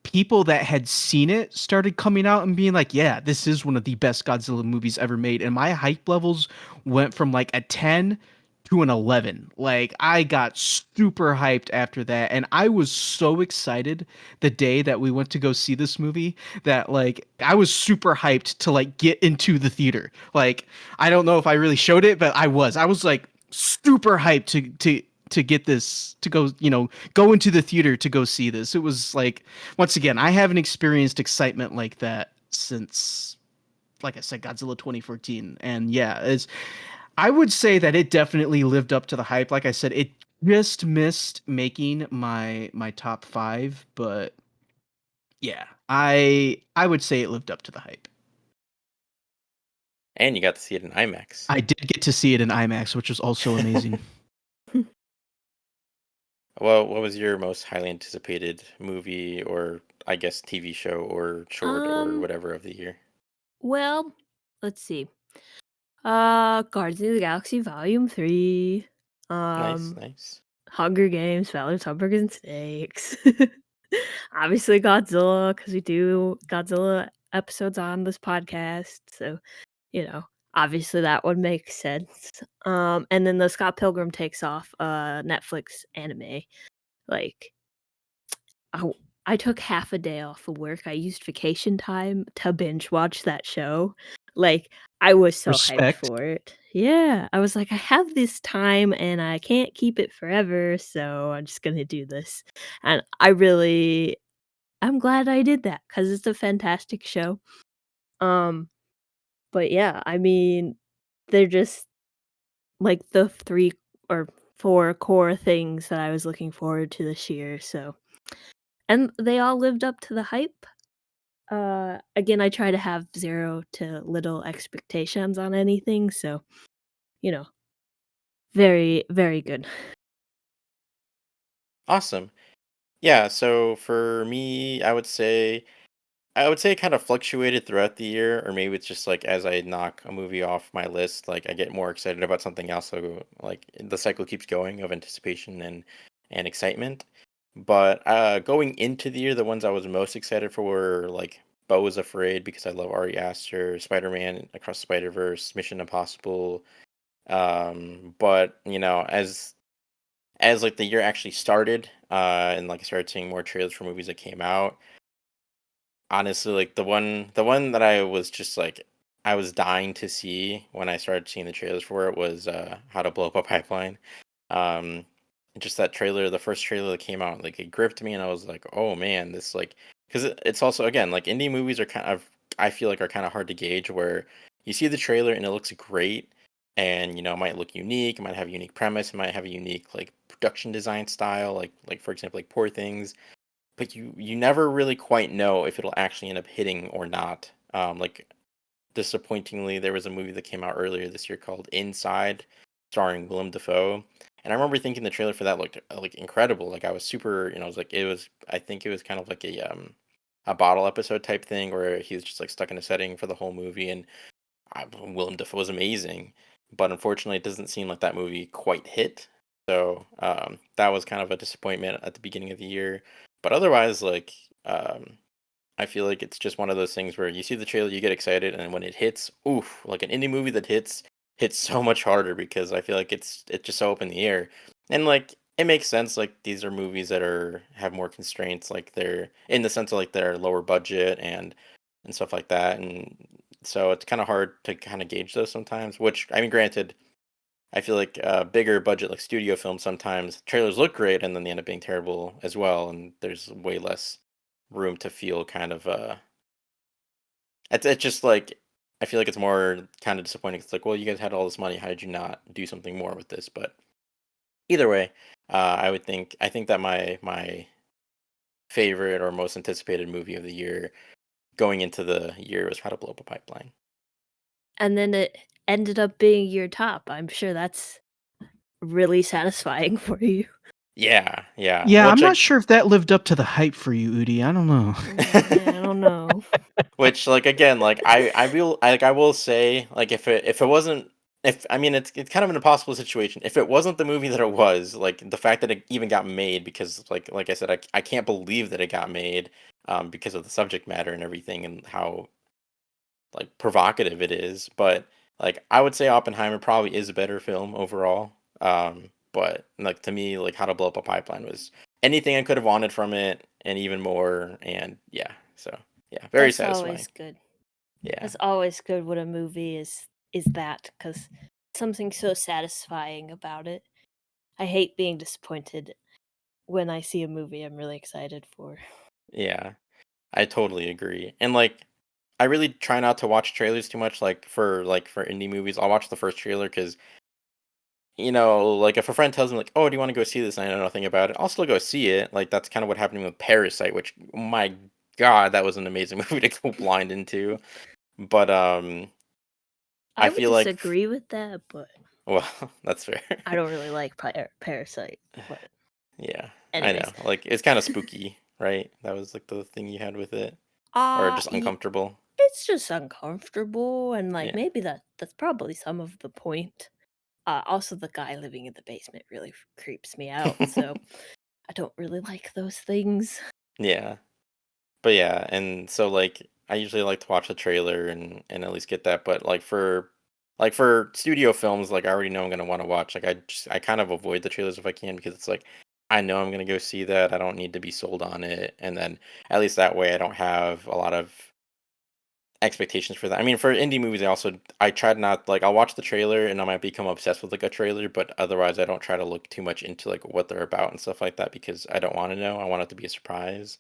people that had seen it started coming out and being like, yeah, this is one of the best Godzilla movies ever made. And my hype levels went from like a 10 to an 11. Like, I got super hyped after that. And I was so excited the day that we went to go see this movie that, like, I was super hyped to, like, get into the theater. Like, I don't know if I really showed it, but I was. I was, like, super hyped to get this to go go into the theater to go see this. It was like, once again, I haven't experienced excitement like that since, like I said, Godzilla 2014. And yeah, it's I would say that it definitely lived up to the hype. Like I said, it just missed making my top 5, but yeah, I would say it lived up to the hype. And you got to see it in IMAX. I did get to see it in IMAX, which was also amazing. Well, what was your most highly anticipated movie, or I guess TV show or short or Um, whatever of the year? well, let's see. Guardians of the Galaxy Volume 3, Nice, um, nice. Hunger Games, Battle of Hamburgers and Snakes. Obviously Godzilla, because we do Godzilla episodes on this podcast, so, you know, obviously that one makes sense. And then the Scott Pilgrim Takes Off, Netflix anime, like, oh, I took half a day off of work. I used vacation time to binge watch that show. Like, I was so hyped Respect. for it. Yeah, I was like, "I have this time and I can't keep it forever, so I'm just gonna do this." And I'm glad I did that because it's a fantastic show. Um, but yeah, I mean, they're just, like, the 3 or 4 core things that I was looking forward to this year, so and they all lived up to the hype. Again, I try to have 0 to little expectations on anything, so, you know, very, very good. Awesome. Yeah, so for me, I would say it kind of fluctuated throughout the year, or maybe it's just like as I knock a movie off my list, like I get more excited about something else. So like the cycle keeps going of anticipation and excitement. But going into the year, the ones I was most excited for were like Beau is Afraid because I love Ari Aster, Spider-Man Across the Spider-Verse, Mission Impossible. But as like the year actually started, and like I started seeing more trailers for movies that came out, honestly, like the one that I was just like I was dying to see when I started seeing the trailers for it was How to Blow Up a Pipeline. Um, just that trailer, the first trailer that came out, like it gripped me, and I was like, oh man, this like because it's also again like indie movies are kind of I feel like are kind of hard to gauge where you see the trailer and it looks great, and it might look unique, it might have a unique premise, it might have a unique like production design style, like for example like Poor Things, but you never really quite know if it'll actually end up hitting or not. Like disappointingly, there was a movie that came out earlier this year called Inside, starring Willem Dafoe, and I remember thinking the trailer for that looked like incredible. Like I was super, it was like it was. I think it was kind of like a bottle episode type thing where he was just like stuck in a setting for the whole movie, and Willem Dafoe was amazing. But unfortunately, it doesn't seem like that movie quite hit. So that was kind of a disappointment at the beginning of the year. But otherwise, like um, I feel like it's just one of those things where you see the trailer, you get excited, and when it hits, oof, like an indie movie that hits so much harder because I feel like it's just so up in the air. And like it makes sense, like these are movies that are have more constraints, like they're in the sense of like they're lower budget and stuff like that. And so it's kind of hard to kind of gauge those sometimes, which I mean granted, I feel like bigger budget like studio films sometimes trailers look great and then they end up being terrible as well, and there's way less room to feel kind of it's just like I feel like it's more kind of disappointing. It's like, well, you guys had all this money, how did you not do something more with this? But either way, I think that my favorite or most anticipated movie of the year going into the year was How to Blow Up a Pipeline. And then it ended up being your top. I'm sure that's really satisfying for you. Yeah, yeah. Yeah, I'm Which not I sure if that lived up to the hype for you, Udi. I don't know. I don't know. which like again like I will say like if it wasn't if I mean it's kind of an impossible situation if it wasn't the movie that it was, like the fact that it even got made, because like I said, I can't believe that it got made because of the subject matter and everything and how like provocative it is. But like I would say Oppenheimer probably is a better film overall. But like to me, like How to Blow Up a Pipeline was anything I could have wanted from it and even more. And yeah, so yeah, very That's satisfying. always good. Yeah, That's always good when a movie is that, because something so satisfying about it. I hate being disappointed when I see a movie I'm really excited for. yeah, I totally agree. And like I really try not to watch trailers too much. Like for indie movies, I'll watch the first trailer because like if a friend tells me like, "Oh, do you want to go see this?" and I know nothing about it, I'll still go see it. Like that's kind of what happened with Parasite, which my god, that was an amazing movie to go blind into. But I I would feel like disagree with that, but well, that's fair. I don't really like Parasite. But Yeah, I anyways, know. Like it's kind of spooky, right? That was like the thing you had with it, or just ye uncomfortable. it's just uncomfortable, and like Yeah. maybe that's probably some of the point. Also, the guy living in the basement really creeps me out, so I don't really like those things. Yeah. But yeah, and so like I usually like to watch the trailer and at least get that. But like for studio films, like I already know I'm gonna want to watch. Like I kind of avoid the trailers if I can because it's like I know I'm gonna go see that. I don't need to be sold on it, and then at least that way I don't have a lot of expectations for that. I mean, for indie movies, I tried not like I'll watch the trailer and I might become obsessed with like a trailer, but otherwise I don't try to look too much into like what they're about and stuff like that because I don't want to know. I want it to be a surprise.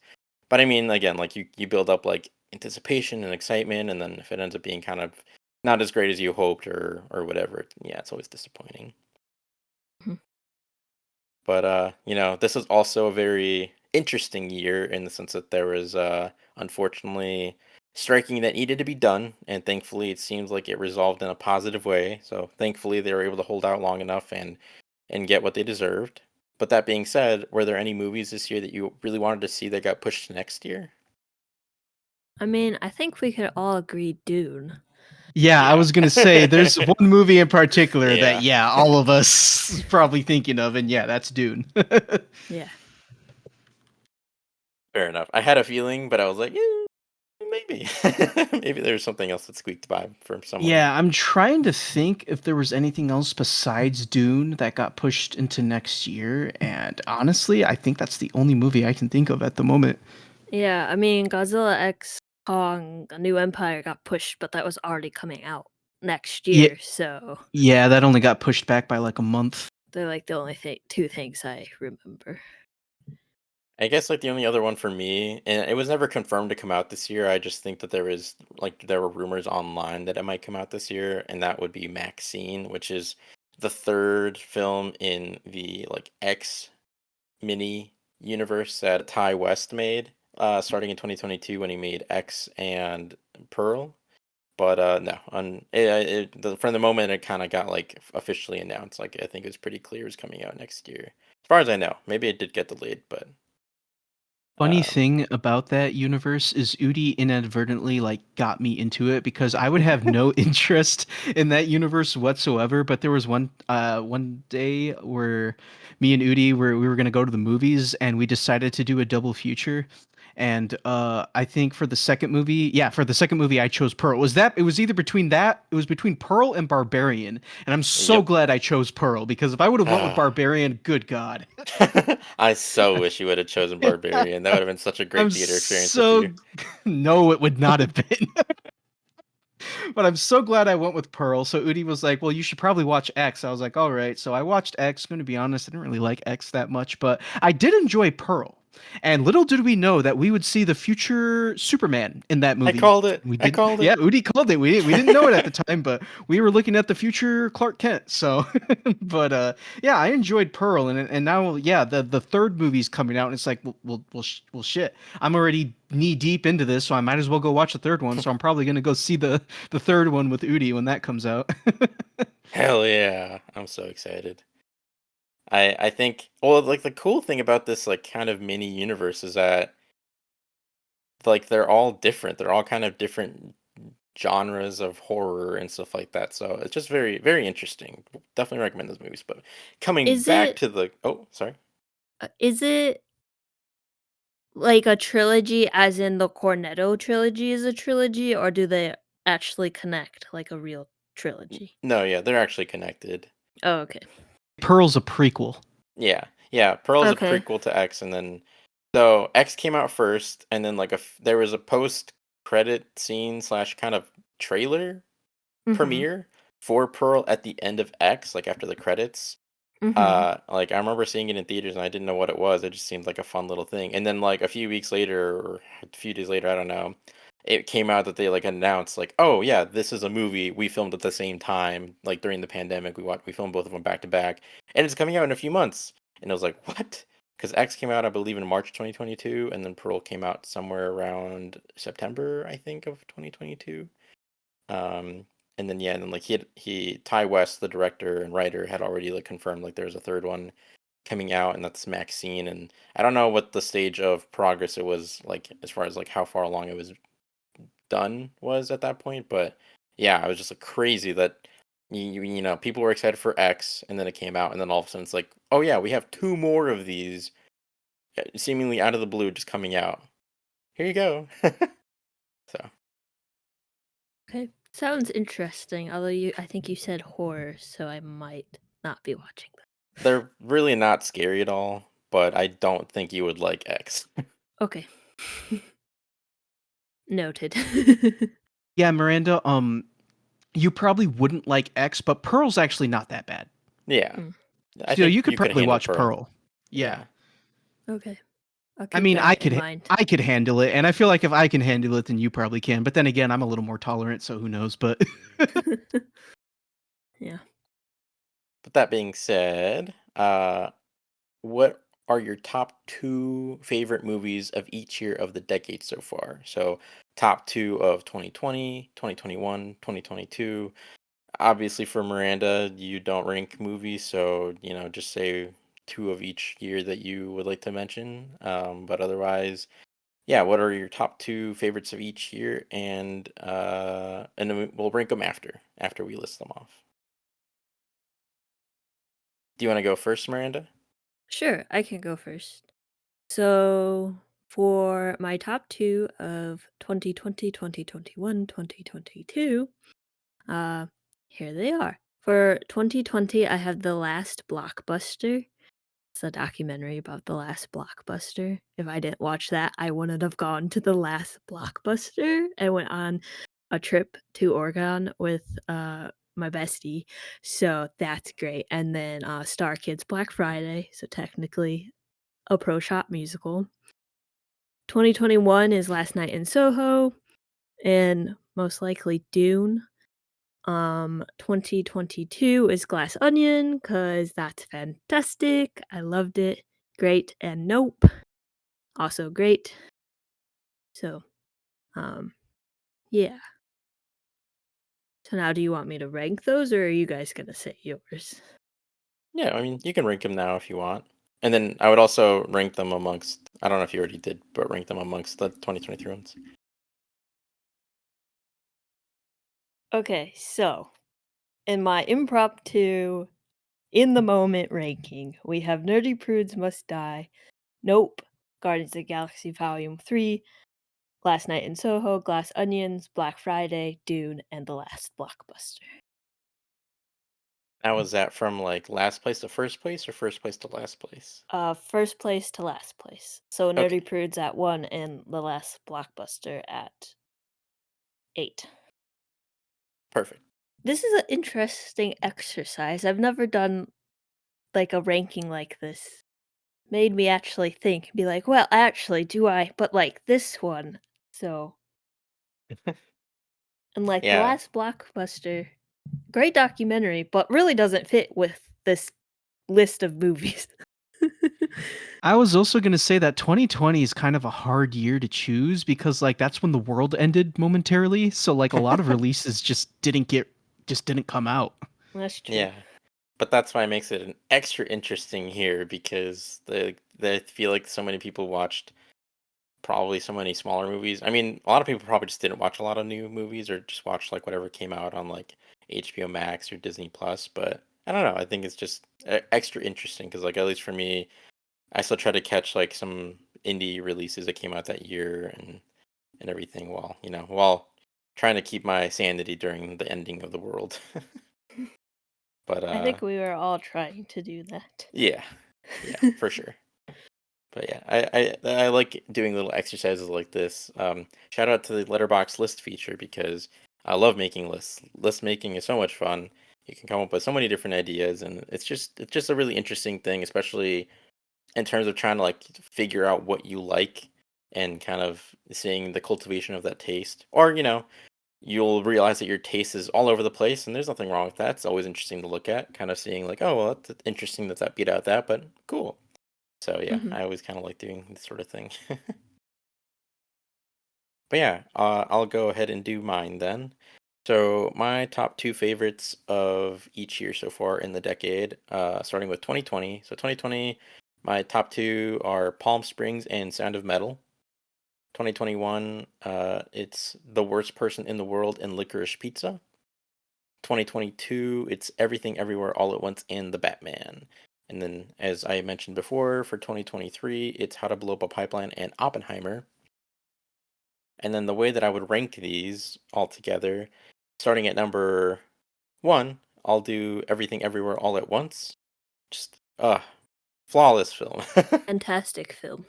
But I mean, again, like you build up like anticipation and excitement, and then if it ends up being kind of not as great as you hoped or whatever, yeah, it's always disappointing. Mhm. But this was also a very interesting year in the sense that there was unfortunately striking that needed to be done, and thankfully it seems like it resolved in a positive way. So thankfully they were able to hold out long enough and get what they deserved. But that being said, were there any movies this year that you really wanted to see that got pushed to next year? I mean, I think we could all agree Dune. Yeah, I Yeah. was gonna say there's one movie in particular that Yeah. yeah, all of us is probably thinking of, and yeah, that's Dune. Yeah. Fair enough. I had a feeling, but I was like, maybe. Maybe there's something else that squeaked by for someone. Yeah, I'm trying to think if there was anything else besides Dune that got pushed into next year, and honestly, I think that's the only movie I can think of at the moment. Yeah, I mean, Godzilla X Kong: A New Empire got pushed, but that was already coming out next Yeah, year, so yeah, that only got pushed back by like a month. they're like the only two things I remember. I guess like the only other one for me, and it was never confirmed to come out this year. I just think that there were rumors online that it might come out this year, and that would be Maxine, which is the third film in the like X mini universe that Ty West made, starting in 2022 when he made X and Pearl. But no, from the moment it kind of got like officially announced, like I think it was pretty clear it's coming out next year. As far as I know, maybe it did get delayed, but Funny um, thing about that universe is Udi inadvertently like got me into it because I would have no interest in that universe whatsoever. But there was one day where me and Udi we were gonna go to the movies and we decided to do a double feature. And I think for the second movie, yeah, for the second movie, I chose Pearl. It was either between that, it was between Pearl and Barbarian, and I'm so yep. glad I chose Pearl because if I would have went with Barbarian, good God. I so wish you would have chosen Barbarian. That would have been such a I'm great theater experience with you. so no, it would not have been. But I'm so glad I went with Pearl. So Udi was like, "Well, you should probably watch X." I was like, "All right." So I watched X. Going to be honest, I didn't really like X that much, but I did enjoy Pearl. And little did we know that we would see the future Superman in that I movie. called it. We I did, called yeah. it. Udi called it. We didn't know it at the time, but we were looking at the future Clark Kent. So, but yeah, I enjoyed Pearl, and now yeah, the third movie's coming out, and it's like, well, shit. I'm already knee deep into this, so I might as well go watch the third one. So I'm probably gonna go see the third one with Udi when that comes out. Hell yeah. I'm so excited. I think well like the cool thing about this like kind of mini universe is that like they're all different. They're all kind of different genres of horror and stuff like that. So it's just very very interesting. Definitely recommend those movies. But coming Is back it to the sorry. is it like a trilogy as in the Cornetto trilogy is a trilogy, or do they actually connect like a real trilogy? No, yeah, they're actually connected. Oh, okay. Pearl's a prequel. Yeah. Yeah, Pearl's a Okay. prequel to X and then so X came out first and then like there was a post credit scene slash kind of trailer Mhm. premiere for Pearl at the end of X, like after the credits. Mhm. Like I remember seeing it in theaters and I didn't know what it was. It just seemed like a fun little thing. And then like a few weeks later or a few days later, I don't know, it came out that they like announced like, "Oh yeah, this is a movie we filmed at the same time like during the pandemic. We filmed both of them back to back and it's coming out in a few months." And I was like, "What?" Cuz X came out I believe in March 2022 and then Pearl came out somewhere around September, I think, of 2022. Um, and then yeah, and then like he Ty West, the director and writer, had already like confirmed like there's a third one coming out, and that's Maxine. And I don't know what the stage of progress it was like as far as like how far along it was done was at that point, but yeah, I was just like crazy that you know people were excited for X, and then it came out, and then all of a sudden it's like, oh yeah, we have two more of these seemingly out of the blue just coming out. Here you go. So. Okay. Sounds interesting. Although I think you said horror, so I might not be watching that. They're really not scary at all, but I don't think you would like X. Okay. Noted. Yeah, Miranda, you probably wouldn't like X, but Pearl's actually not that bad. Yeah. Mm, I So think you could you could probably handle watch Pearl. Pearl. Yeah. Yeah. okay. I'll I keep mean, that in mind. I could handle it, and I feel like if I can handle it, then you probably can. But then again, I'm a little more tolerant, so who knows? But Yeah. But that being said, what are your top two favorite movies of each year of the decade so far? So, top two of 2020, 2021, 2022. Obviously, for Miranda, you don't rank movies, so, you know, just say two of each year that you would like to mention. But otherwise, yeah, what are your top two favorites of each year? And then we'll rank them after we list them off. Do you want to go first, Miranda? Sure, I can go first. So, for my top 2 of 2020, 2021, 2022, here they are. For 2020, I have The Last Blockbuster. a documentary about the last Blockbuster. If I didn't watch that, I wouldn't have gone to the last Blockbuster. I went on a trip to Oregon with, my bestie, so that's great, and then, Star Kids Black Friday, so technically a pro shop musical. 2021 is Last Night in Soho, and most likely Dune. 2022 is Glass Onion, cause that's fantastic, I loved it. Great, and Nope, also great. So, um, yeah. So now do you want me to rank those, or are you guys gonna say yours? Yeah, I mean, you can rank them now if you want. And then I would also rank them amongst, I don't know if you already did, but rank them amongst the 2023 ones. Okay, so in my impromptu, in the moment ranking, we have Nerdy Prudes Must Die, Nope, Guardians of the Galaxy Volume 3, Last Night in Soho, Glass Onions, Black Friday, Dune, and The Last Blockbuster. Now, was that from like last place to first place or first place to last place? First place to last place. So Okay, Nerdy Prudes at 1 and The Last Blockbuster at 8. perfect. This is an interesting exercise. I've never done like a ranking like this. Made me actually think, be like, well, actually, do I? But like this one. So, and like The Yeah, Last Blockbuster, great documentary, but really doesn't fit with this list of movies. I was also going to say that 2020 is kind of a hard year to choose because like that's when the world ended momentarily, so like a lot of releases just didn't come out. That's true. yeah. But that's why it makes it an extra interesting here because I feel like so many people watched probably so many smaller movies. I mean, a lot of people probably just didn't watch a lot of new movies or just watched like whatever came out on like HBO Max or Disney Plus. But I don't know. I think it's just extra interesting because like at least for me, I still try to catch like some indie releases that came out that year and everything while trying to keep my sanity during the ending of the world. But I think we were all trying to do that. yeah, yeah, for sure. But yeah, I like doing little exercises like this. Shout out to the letterbox list feature because I love making lists. List making is so much fun. You can come up with so many different ideas, and it's just a really interesting thing, especially in terms of trying to like figure out what you like and kind of seeing the cultivation of that taste. Or you'll realize that your taste is all over the place, and there's nothing wrong with that. It's always interesting to look at, kind of seeing like, oh well, that's interesting that beat out that, but cool. So yeah, Mhm. I always kind of like doing this sort of thing. But yeah, I'll go ahead and do mine then. So my top two favorites of each year so far in the decade, starting with 2020. So 2020, my top two are Palm Springs and Sound of Metal. 2021, it's The Worst Person in the World and Licorice Pizza. 2022, it's Everything Everywhere All at Once and The Batman. And then, as I mentioned before, for 2023, it's How to Blow Up a Pipeline and Oppenheimer. And then the way that I would rank these all together, starting at number one, I'll do Everything Everywhere All at Once. Just, flawless film. Fantastic film.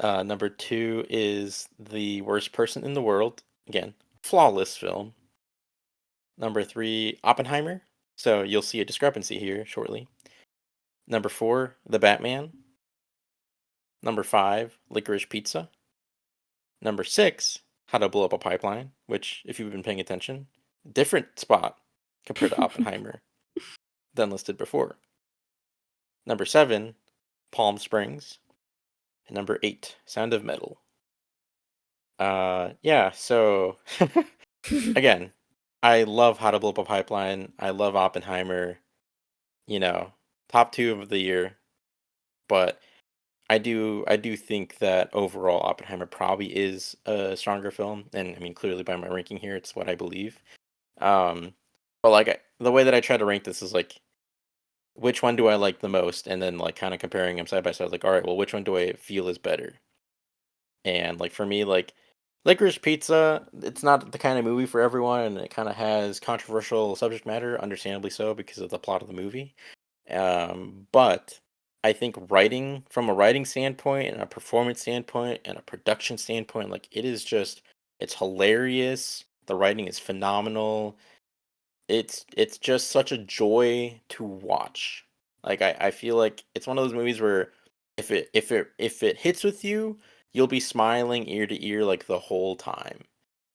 Number two is The Worst Person in the World. Again, flawless film. Number three, Oppenheimer. So you'll see a discrepancy here shortly. Number four, The Batman. Number five, Licorice Pizza. Number six, How to Blow Up a Pipeline, which, if you've been paying attention, different spot compared to Oppenheimer than listed before. Number seven, Palm Springs. And number eight, Sound of Metal. Yeah, so again, I love How to Blow Up a Pipeline. I love Oppenheimer. You know, top two of the year. But I do think that overall Oppenheimer probably is a stronger film, and I mean clearly by my ranking here, it's what I believe. Um, but like the way that I try to rank this is like which one do I like the most, and then like kind of comparing them side by side. Like, all right, well, which one do I feel is better? And like for me, like Licorice Pizza, it's not the kind of movie for everyone, and it kind of has controversial subject matter, understandably so because of the plot of the movie. But I think writing from a writing standpoint and a performance standpoint and a production standpoint, like it is just it's hilarious. The writing is phenomenal. It's just such a joy to watch. Like I feel like it's one of those movies where if it hits with you, you'll be smiling ear to ear like the whole time.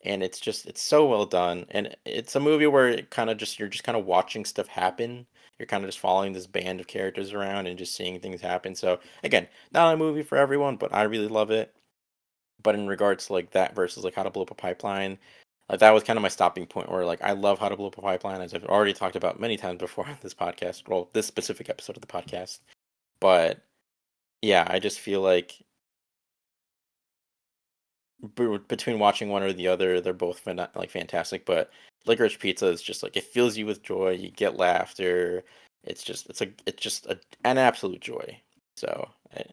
And it's so well done. And it's a movie where it kind of just you're just kind of watching stuff happen. You're kind of just following this band of characters around and just seeing things happen. So again, not a movie for everyone, but I really love it. But in regards to like that versus like How to Blow Up a Pipeline, like that was kind of my stopping point where like I love How to Blow Up a Pipeline as I've already talked about many times before on this podcast, well, this specific episode of the podcast. But yeah, I just feel like between watching one or the other, they're both like fantastic. But Licorice Pizza is just like it fills you with joy. You get laughter. It's just an absolute joy. So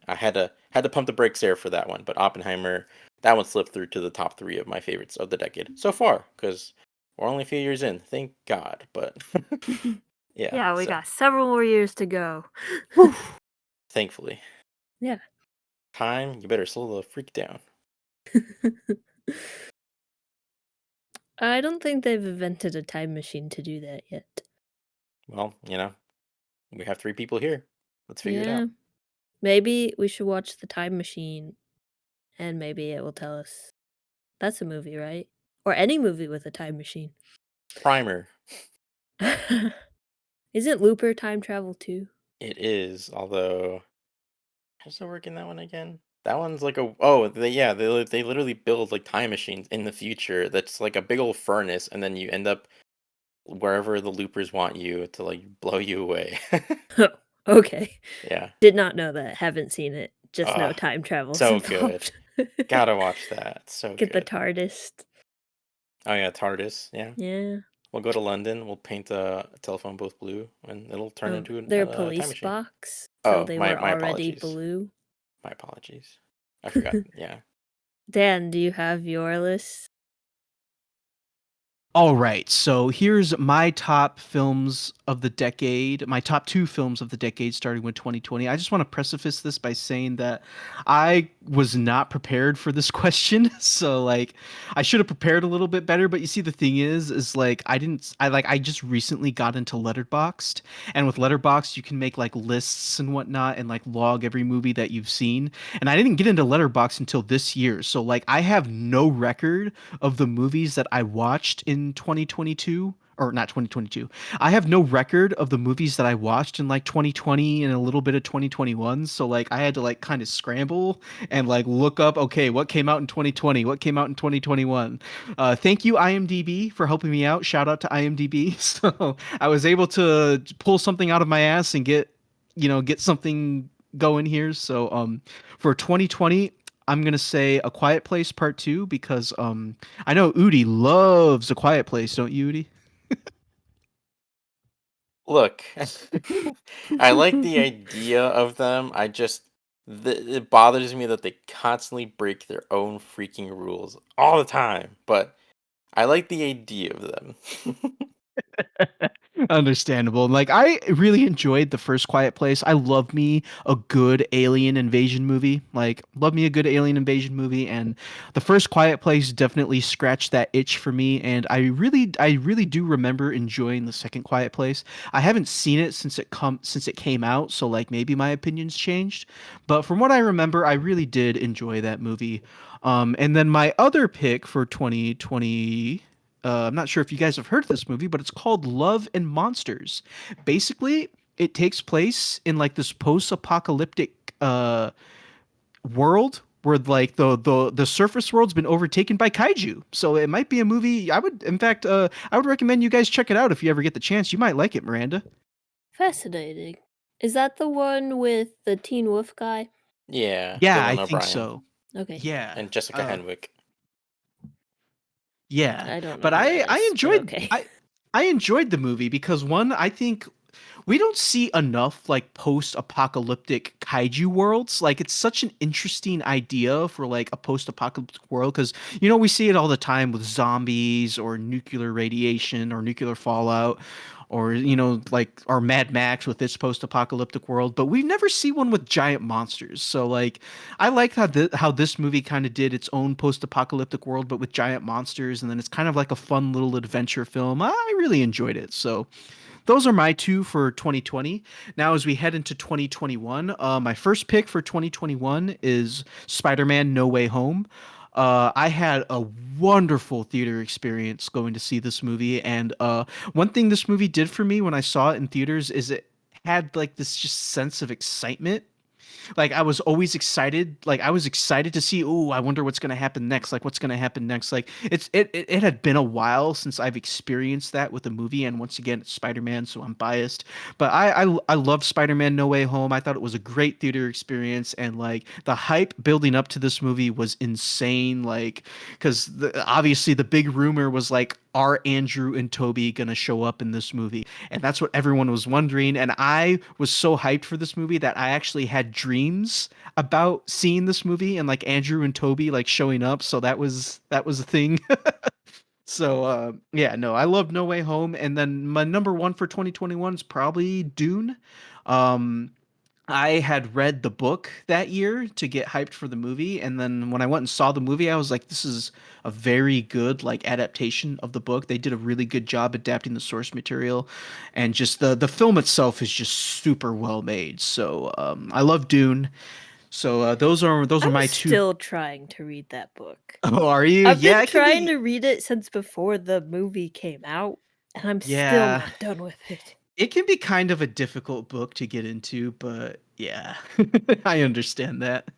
I had to pump the brakes there for that one. But Oppenheimer, that one slipped through to the top three of my favorites of the decade so far because we're only a few years in. Thank God. But yeah, Yeah, we so got several more years to go. whew, thankfully, Yeah. time you better slow the freak down. I don't think they've invented a time machine to do that yet. Well, we have three people here. Let's figure it Yeah. out. Maybe we should watch The Time Machine and maybe it will tell us. That's a movie, right? Or any movie with a time machine. Primer. Isn't Looper time travel too? It is, although how does it work in that one again? That one's like they literally build like time machines in the future. That's like a big old furnace, and then you end up wherever the loopers want you to like blow you away. Oh, okay. Yeah. Did not know that. Haven't seen it. Just know Ah, time travel's so good. involved. Gotta watch that. It's so Get the good. TARDIS. Oh yeah, TARDIS. Yeah. Yeah. We'll go to London. We'll paint a telephone booth blue, and it'll turn Oh, into their a time police machine. box. So Oh, they my were my already apologies. blue. My apologies. I forgot. Yeah. Dan, do you have your list? All right, so here's my top films of the decade, my top two films of the decade starting with 2020. I just want to preface this by saying that I was not prepared for this question. So like I should have prepared a little bit better, but you see the thing is like I just recently got into Letterboxd, and with Letterboxd you can make like lists and whatnot and like log every movie that you've seen. And I didn't get into Letterboxd until this year. So like I have no record of the movies that I watched in 2022 or not 2022. I have no record of the movies that I watched in like 2020 and a little bit of 2021. So like I had to like kind of scramble and like look up, okay, what came out in 2020, what came out in 2021. Thank you IMDb for helping me out. Shout out to IMDb. So I was able to pull something out of my ass and get something going here. So for 2020, I'm gonna say A Quiet Place Part Two because I know Udi loves A Quiet Place, don't you, Udi? Look, I like the idea of them. It bothers me that they constantly break their own freaking rules all the time. But I like the idea of them. Understandable. Like I really enjoyed the first Quiet Place. I love me a good alien invasion movie. Like love me a good alien invasion movie, and the first Quiet Place definitely scratched that itch for me, and I really do remember enjoying the second Quiet Place. I haven't seen it since it came out, so like maybe my opinions changed, but from what I remember, I really did enjoy that movie. And then my other pick for 2020, I'm not sure if you guys have heard of this movie, but it's called Love and Monsters. Basically, it takes place in like this post-apocalyptic world where like the surface world's been overtaken by kaiju. So it might be a movie. I would recommend you guys check it out if you ever get the chance. You might like it, Miranda. Fascinating. Is that the one with the Teen Wolf guy? Yeah, Yeah, I Dylan think O'Brien so. Okay. Yeah. and Jessica Henwick. Yeah, I don't know but who that I is, but enjoyed okay. I enjoyed the movie because one, I think we don't see enough like post-apocalyptic kaiju worlds. Like it's such an interesting idea for like a post-apocalyptic world because we see it all the time with zombies or nuclear radiation or nuclear fallout or like our Mad Max with its post-apocalyptic world, but we never see one with giant monsters. So like I like how this movie kind of did its own post-apocalyptic world but with giant monsters, and then it's kind of like a fun little adventure film. I really enjoyed it. So those are my two for 2020. Now, as we head into 2021, my first pick for 2021 is Spider-Man: No Way Home. I had a wonderful theater experience going to see this movie, and one thing this movie did for me when I saw it in theaters is it had like this just sense of excitement. Like I was always excited. Like I was excited to see. Oh, I wonder what's gonna happen next. Like what's gonna happen next. Like it had been a while since I've experienced that with a movie, and once again, it's Spider-Man, so I'm biased. But I love Spider-Man: No Way Home. I thought it was a great theater experience, and like the hype building up to this movie was insane. Like because obviously the big rumor was like, are Andrew and Toby gonna show up in this movie? And that's what everyone was wondering. And I was so hyped for this movie that I actually had dreams about seeing this movie and like Andrew and Toby like showing up. So that was a thing. So yeah, no, I love No Way Home. And then my number one for 2021 is probably Dune. Um, I had read the book that year to get hyped for the movie, and then when I went and saw the movie, I was like, "This is a very good like adaptation of the book. They did a really good job adapting the source material, and just the film itself is just super well made." So I love Dune. So those are I'm my two. still trying to read that book. Oh, are you? I've Yeah, been it can trying be. to read it since before the movie came out, and I'm still Yeah, not done with it. it can be kind of a difficult book to get into, but yeah, I understand that.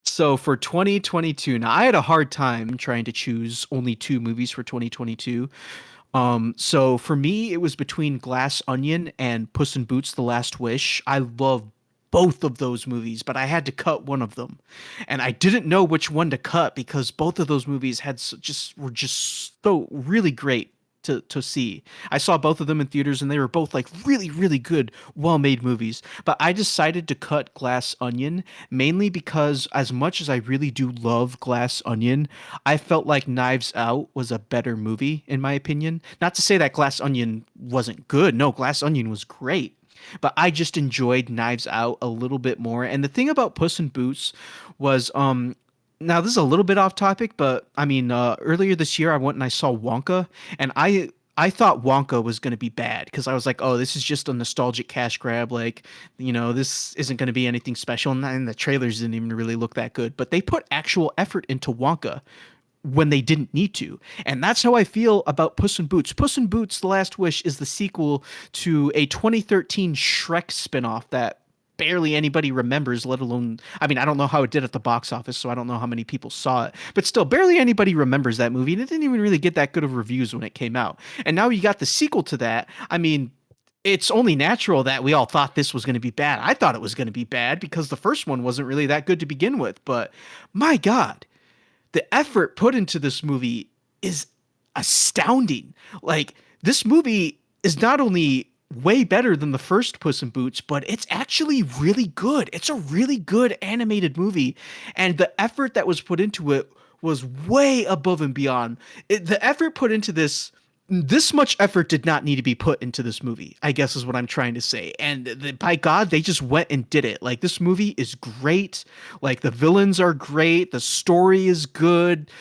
So for 2022, now I had a hard time trying to choose only two movies for 2022. So for me, it was between Glass Onion and Puss in Boots: The Last Wish. I love both of those movies, but I had to cut one of them, and I didn't know which one to cut because both of those movies just were just so really great to see. I saw both of them in theaters, and they were both like really really good, well-made movies. But I decided to cut Glass Onion mainly because as much as I really do love Glass Onion, I felt like Knives Out was a better movie, in my opinion. Not to say that Glass Onion wasn't good. No, Glass Onion was great. But I just enjoyed Knives Out a little bit more. And the thing about Puss in Boots was, now this is a little bit off topic, but I mean, earlier this year I went and I saw Wonka, and I thought Wonka was going to be bad because I was like, oh, this is just a nostalgic cash grab. Like, this isn't going to be anything special. And the trailers didn't even really look that good. But they put actual effort into Wonka when they didn't need to. And that's how I feel about Puss in Boots. Puss in Boots: The Last Wish is the sequel to a 2013 Shrek spinoff that barely anybody remembers, let alone, I mean, I don't know how it did at the box office, so I don't know how many people saw it, but still, barely anybody remembers that movie, and it didn't even really get that good of reviews when it came out. And now you got the sequel to that. I mean, it's only natural that we all thought this was going to be bad. I thought it was going to be bad because the first one wasn't really that good to begin with, but my God, the effort put into this movie is astounding. Like this movie is not only way better than the first Puss in Boots, but it's actually really good. It's a really good animated movie, and the effort that was put into it was way above and beyond. The effort put into this much effort did not need to be put into this movie, I guess is what I'm trying to say. And by God, they just went and did it. Like this movie is great. Like the villains are great. The story is good.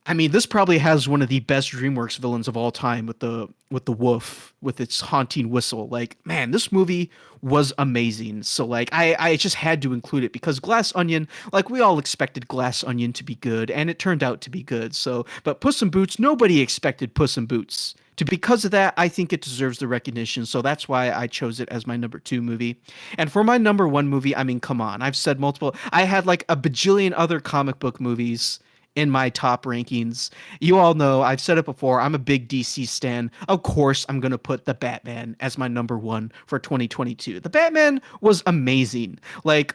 I mean, this probably has one of the best DreamWorks villains of all time with the wolf with its haunting whistle. Like, man, this movie was amazing. So like I just had to include it because Glass Onion, like we all expected Glass Onion to be good, and it turned out to be good. So, but Puss in Boots, nobody expected Puss in Boots. To because of that, I think it deserves the recognition. So that's why I chose it as my number two movie. And for my number one movie, I mean, come on. I've said multiple. I had like a bajillion other comic book movies in my top rankings. You all know, I've said it before, I'm a big DC stan. Of course, I'm going to put The Batman as my number one for 2022. The Batman was amazing. Like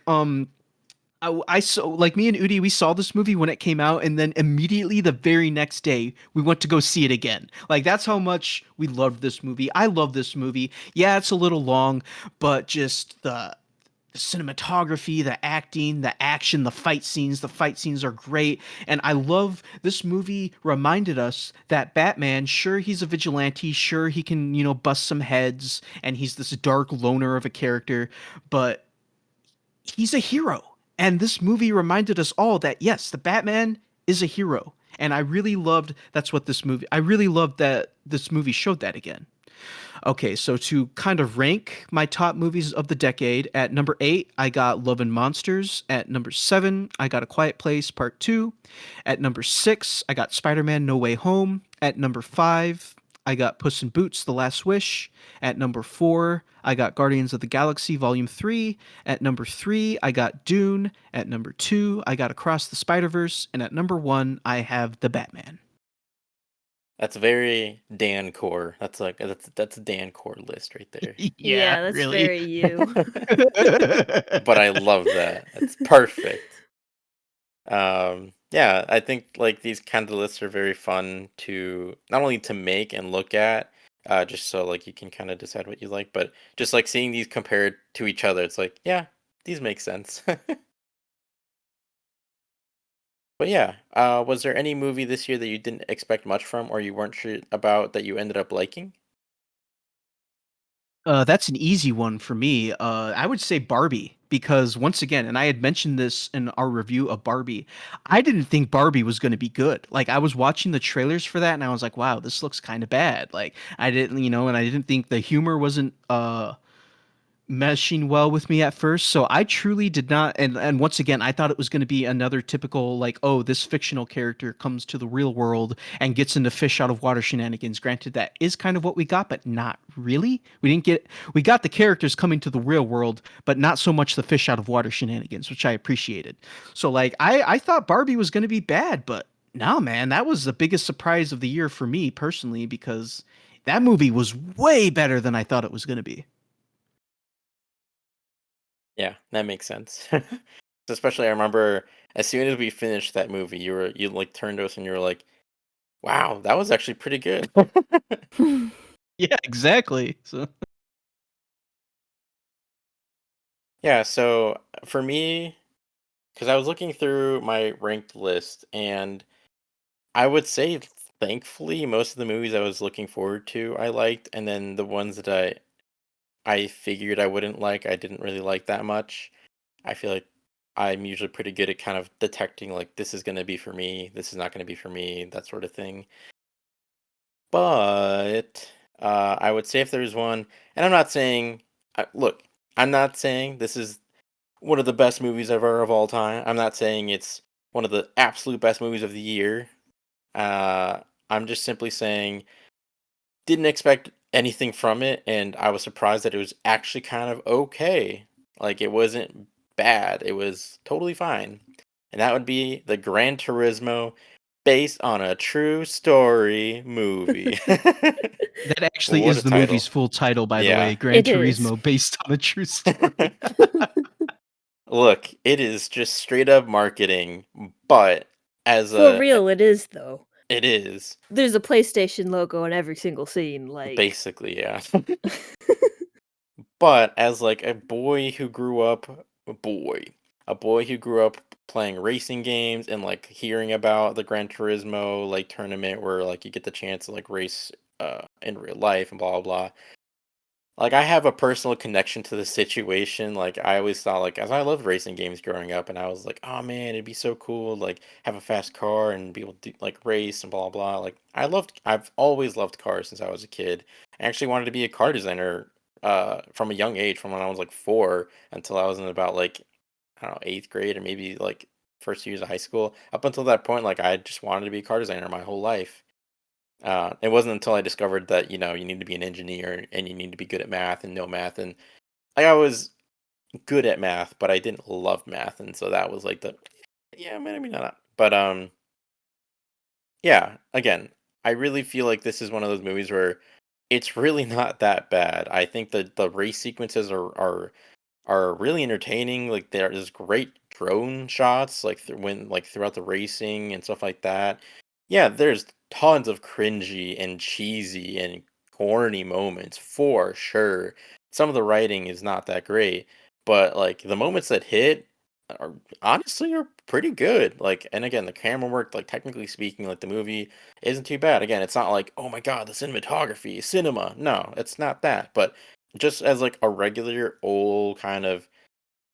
I saw, like, me and Udi, we saw this movie when it came out, and then immediately the very next day we went to go see it again. Like, that's how much we loved this movie. I love this movie. Yeah, it's a little long, but just the cinematography, the acting, the action, the fight scenes. The fight scenes are great. And I love this movie reminded us that Batman, sure, he's a vigilante, sure, he can, bust some heads, and he's this dark loner of a character, but he's a hero. And this movie reminded us all that yes, the Batman is a hero. And I really loved that this movie showed that again. Okay, so to kind of rank my top movies of the decade, at number 8, I got Love and Monsters. At number 7, I got A Quiet Place Part 2. At number 6, I got Spider Man No Way Home. At number 5, I got Puss in Boots The Last Wish. At number 4, I got Guardians of the Galaxy Volume 3. At number 3, I got Dune. At number 2, I got Across the Spider Verse. And at number 1, I have The Batman. That's very Dan core. That's a Dan core list right there. Yeah, Yeah, that's really. very you. But I love that. It's perfect. Yeah, I think like these kind of lists are very fun to not only to make and look at, just so like you can kind of decide what you like, but just like seeing these compared to each other, it's like, yeah, these make sense. But yeah, was there any movie this year that you didn't expect much from or you weren't sure about that you ended up liking? That's an easy one for me. I would say Barbie because once again, and I had mentioned this in our review of Barbie, I didn't think Barbie was going to be good. Like I was watching the trailers for that and I was like, wow, this looks kind of bad. Like I didn't, and I didn't think the humor wasn't meshing well with me at first. So I truly did not, and once again, I thought it was going to be another typical like, oh, this fictional character comes to the real world and gets into fish out of water shenanigans. Granted, that is kind of what we got, but not really. We got the characters coming to the real world, but not so much the fish out of water shenanigans, which I appreciated. So like I thought Barbie was going to be bad, but no, man, that was the biggest surprise of the year for me personally because that movie was way better than I thought it was going to be. Yeah, that makes sense. Especially I remember as soon as we finished that movie, you like turned to us and you were like, "Wow, that was actually pretty good." Yeah, exactly. So Yeah, so for me, because I was looking through my ranked list, and I would say thankfully most of the movies I was looking forward to I liked, and then the ones that I figured I wouldn't like, I didn't really like that much. I feel like I'm usually pretty good at kind of detecting like this is gonna be for me, this is not gonna be for me, that sort of thing. But I would say if there's one, and I'm not saying, look, I'm not saying this is one of the best movies ever of all time. I'm not saying it's one of the absolute best movies of the year. Uh, I'm just simply saying didn't expect anything from it, and I was surprised that it was actually kind of okay. Like it wasn't bad. It was totally fine. And that would be the Gran Turismo based on a true story movie. that actually What a is the movie's title. full title, by the way, Yeah. Gran It is. Turismo, based on a true story. Look, it is just straight up marketing, but as For a real, it is though. it is There's a PlayStation logo in every single scene, like basically, yeah. But as like a boy, a boy who grew up playing racing games and like hearing about the Gran Turismo like tournament where like you get the chance to like race in real life and blah blah blah. Like I have a personal connection to the situation. Like I always thought like as I loved racing games growing up and I was like, oh man, it'd be so cool like have a fast car and be able to like race and blah blah. Like I've always loved cars since I was a kid. I actually wanted to be a car designer from a young age, from when I was like 4 until I was in about like I don't know, 8th grade or maybe like first years of high school. Up until that point, like I just wanted to be a car designer my whole life. It wasn't until I discovered that, you need to be an engineer and you need to be good at math and know math. And like, I was good at math, but I didn't love math. And so that was like yeah, maybe not. But yeah, again, I really feel like this is one of those movies where it's really not that bad. I think that the race sequences are are really entertaining. Like there's great drone shots, like when like throughout the racing and stuff like that. Yeah, there's tons of cringy and cheesy and corny moments for sure. Some of the writing is not that great, but like the moments that hit are honestly are pretty good. Like, and again, the camera work, like technically speaking, like the movie isn't too bad. Again, it's not like, oh my god, the cinematography, cinema. No, it's not that. But just as like a regular old kind of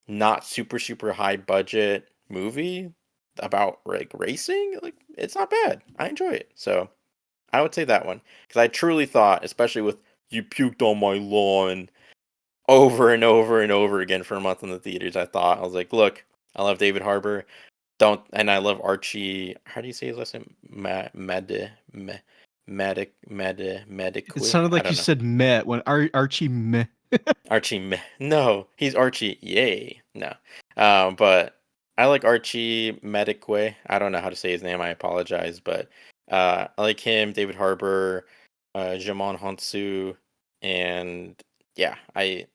not super high budget movie about like racing, like it's not bad. I enjoy it. So I would say that one because I truly thought, especially with "You puked on my lawn" over and over and over again for a month in the theaters, I thought I was like, look, I love David Harbour, don't, and I love Archie. How do you say his last name? It Medique. sounded I like you don't know. said Met when Archie Meh. Archie, no, he's Archie. Yay, no. But I like Archie Medique. I don't know how to say his name. I apologize, but I like him, David Harbour, Jamon Honsu, and yeah, I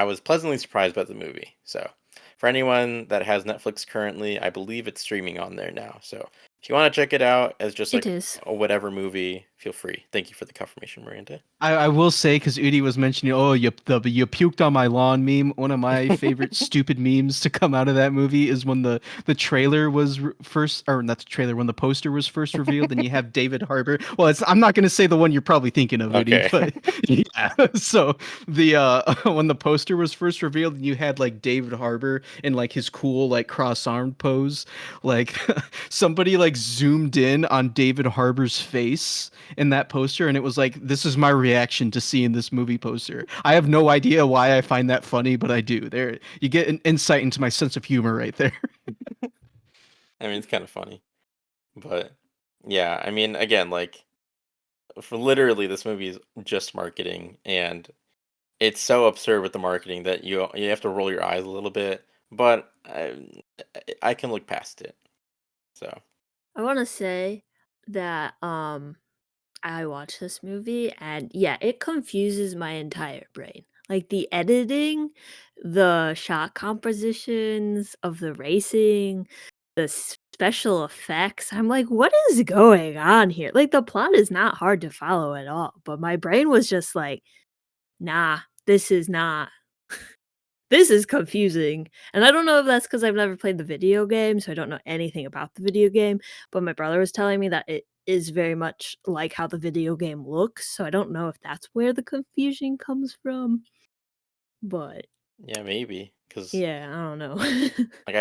was pleasantly surprised by the movie. So for anyone that has Netflix currently, I believe it's streaming on there now. So if you want to check it out as just It like is. a whatever movie, feel free. Thank you for the confirmation, Miranda. I will say because Udi was mentioning, oh, you puked on my lawn meme. One of my favorite stupid memes to come out of that movie is when the trailer was first, or not the trailer, when the poster was first revealed, and you have David Harbour. Well, I'm not going to say the one you're probably thinking of, Udi, Okay. but yeah. So the when the poster was first revealed, and you had like David Harbour in like his cool like cross-armed pose, like somebody like zoomed in on David Harbour's face in that poster, and it was like, this is my reaction to seeing this movie poster. I have no idea why I find that funny, but I do. There, you get an insight into my sense of humor right there. I mean, it's kind of funny, but yeah, I mean, again, like for literally this movie is just marketing, and it's so absurd with the marketing that you have to roll your eyes a little bit, but I can look past it. So I wanna say that, I watched this movie and, yeah, it confuses my entire brain. Like, the editing, the shot compositions of the racing, the special effects, I'm like, "What is going on here?" Like, the plot is not hard to follow at all, but my brain was just like, "Nah, this is not this is confusing." And I don't know if that's because 'cause I've never played the video game, so I don't know anything about the video game, but my brother was telling me that it is very much like how the video game looks, so I don't know if that's where the confusion comes from, but yeah, maybe because yeah, I don't know. like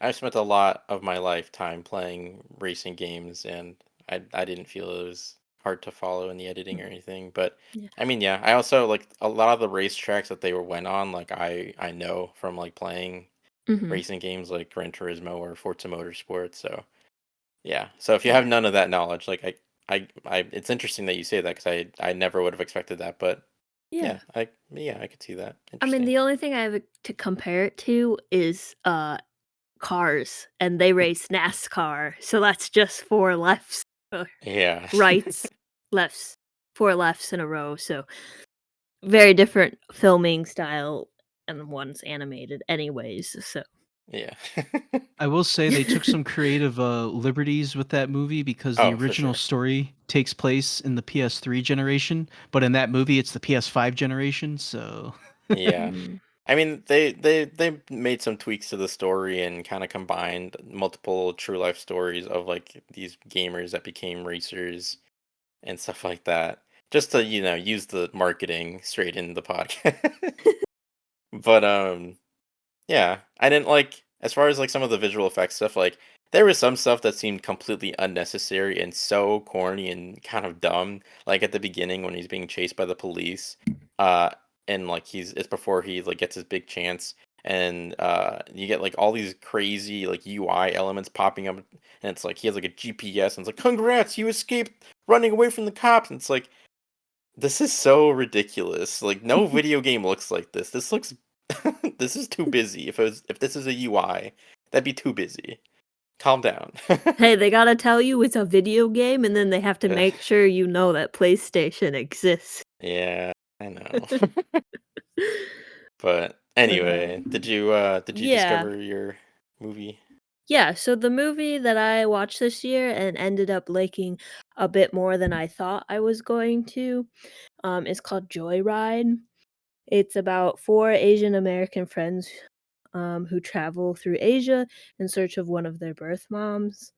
I've spent a lot of my lifetime playing racing games, and I didn't feel it was hard to follow in the editing or anything. But Yeah. I mean, yeah, I also like a lot of the racetracks that they went on. Like I know from like playing Mhm. racing games like Gran Turismo or Forza Motorsport. So yeah, so if you have Yeah. none of that knowledge, like it's interesting that you say that because I never would have expected that. But Yeah. yeah, I could see that. I mean, Interesting. the only thing I have to compare it to is, cars, and they race NASCAR, so that's just 4 lefts, Yeah. rights, lefts, 4 lefts in a row, so very different filming style, and one's animated anyways, so Yeah. I will say they took some creative liberties with that movie because the Oh, for original sure. story takes place in the PS3 generation, but in that movie it's the PS5 generation. So Yeah. mm, I mean, they made some tweaks to the story and kind of combined multiple true life stories of like these gamers that became racers and stuff like that, just to use the marketing straight in the podcast. But yeah, I didn't like as far as like some of the visual effects stuff. Like there was some stuff that seemed completely unnecessary and so corny and kind of dumb. Like at the beginning when he's being chased by the police, uh, and like it's before he like gets his big chance, and you get like all these crazy like UI elements popping up, and it's like he has like a GPS, and it's like, "Congrats, you escaped running away from the cops," and it's like this is so ridiculous. Like no video game looks like this. This looks this is too busy. If this is a UI, that'd be too busy. Calm down. hey, they gotta tell you it's a video game, and then they have to Ugh, make sure you know that PlayStation exists. yeah, I know. But Anyway, did you Yeah. discover your movie? Yeah, so the movie that I watched this year and ended up liking a bit more than I thought I was going to, is called Joyride. It's about 4 Asian American friends, who travel through Asia in search of one of their birth moms.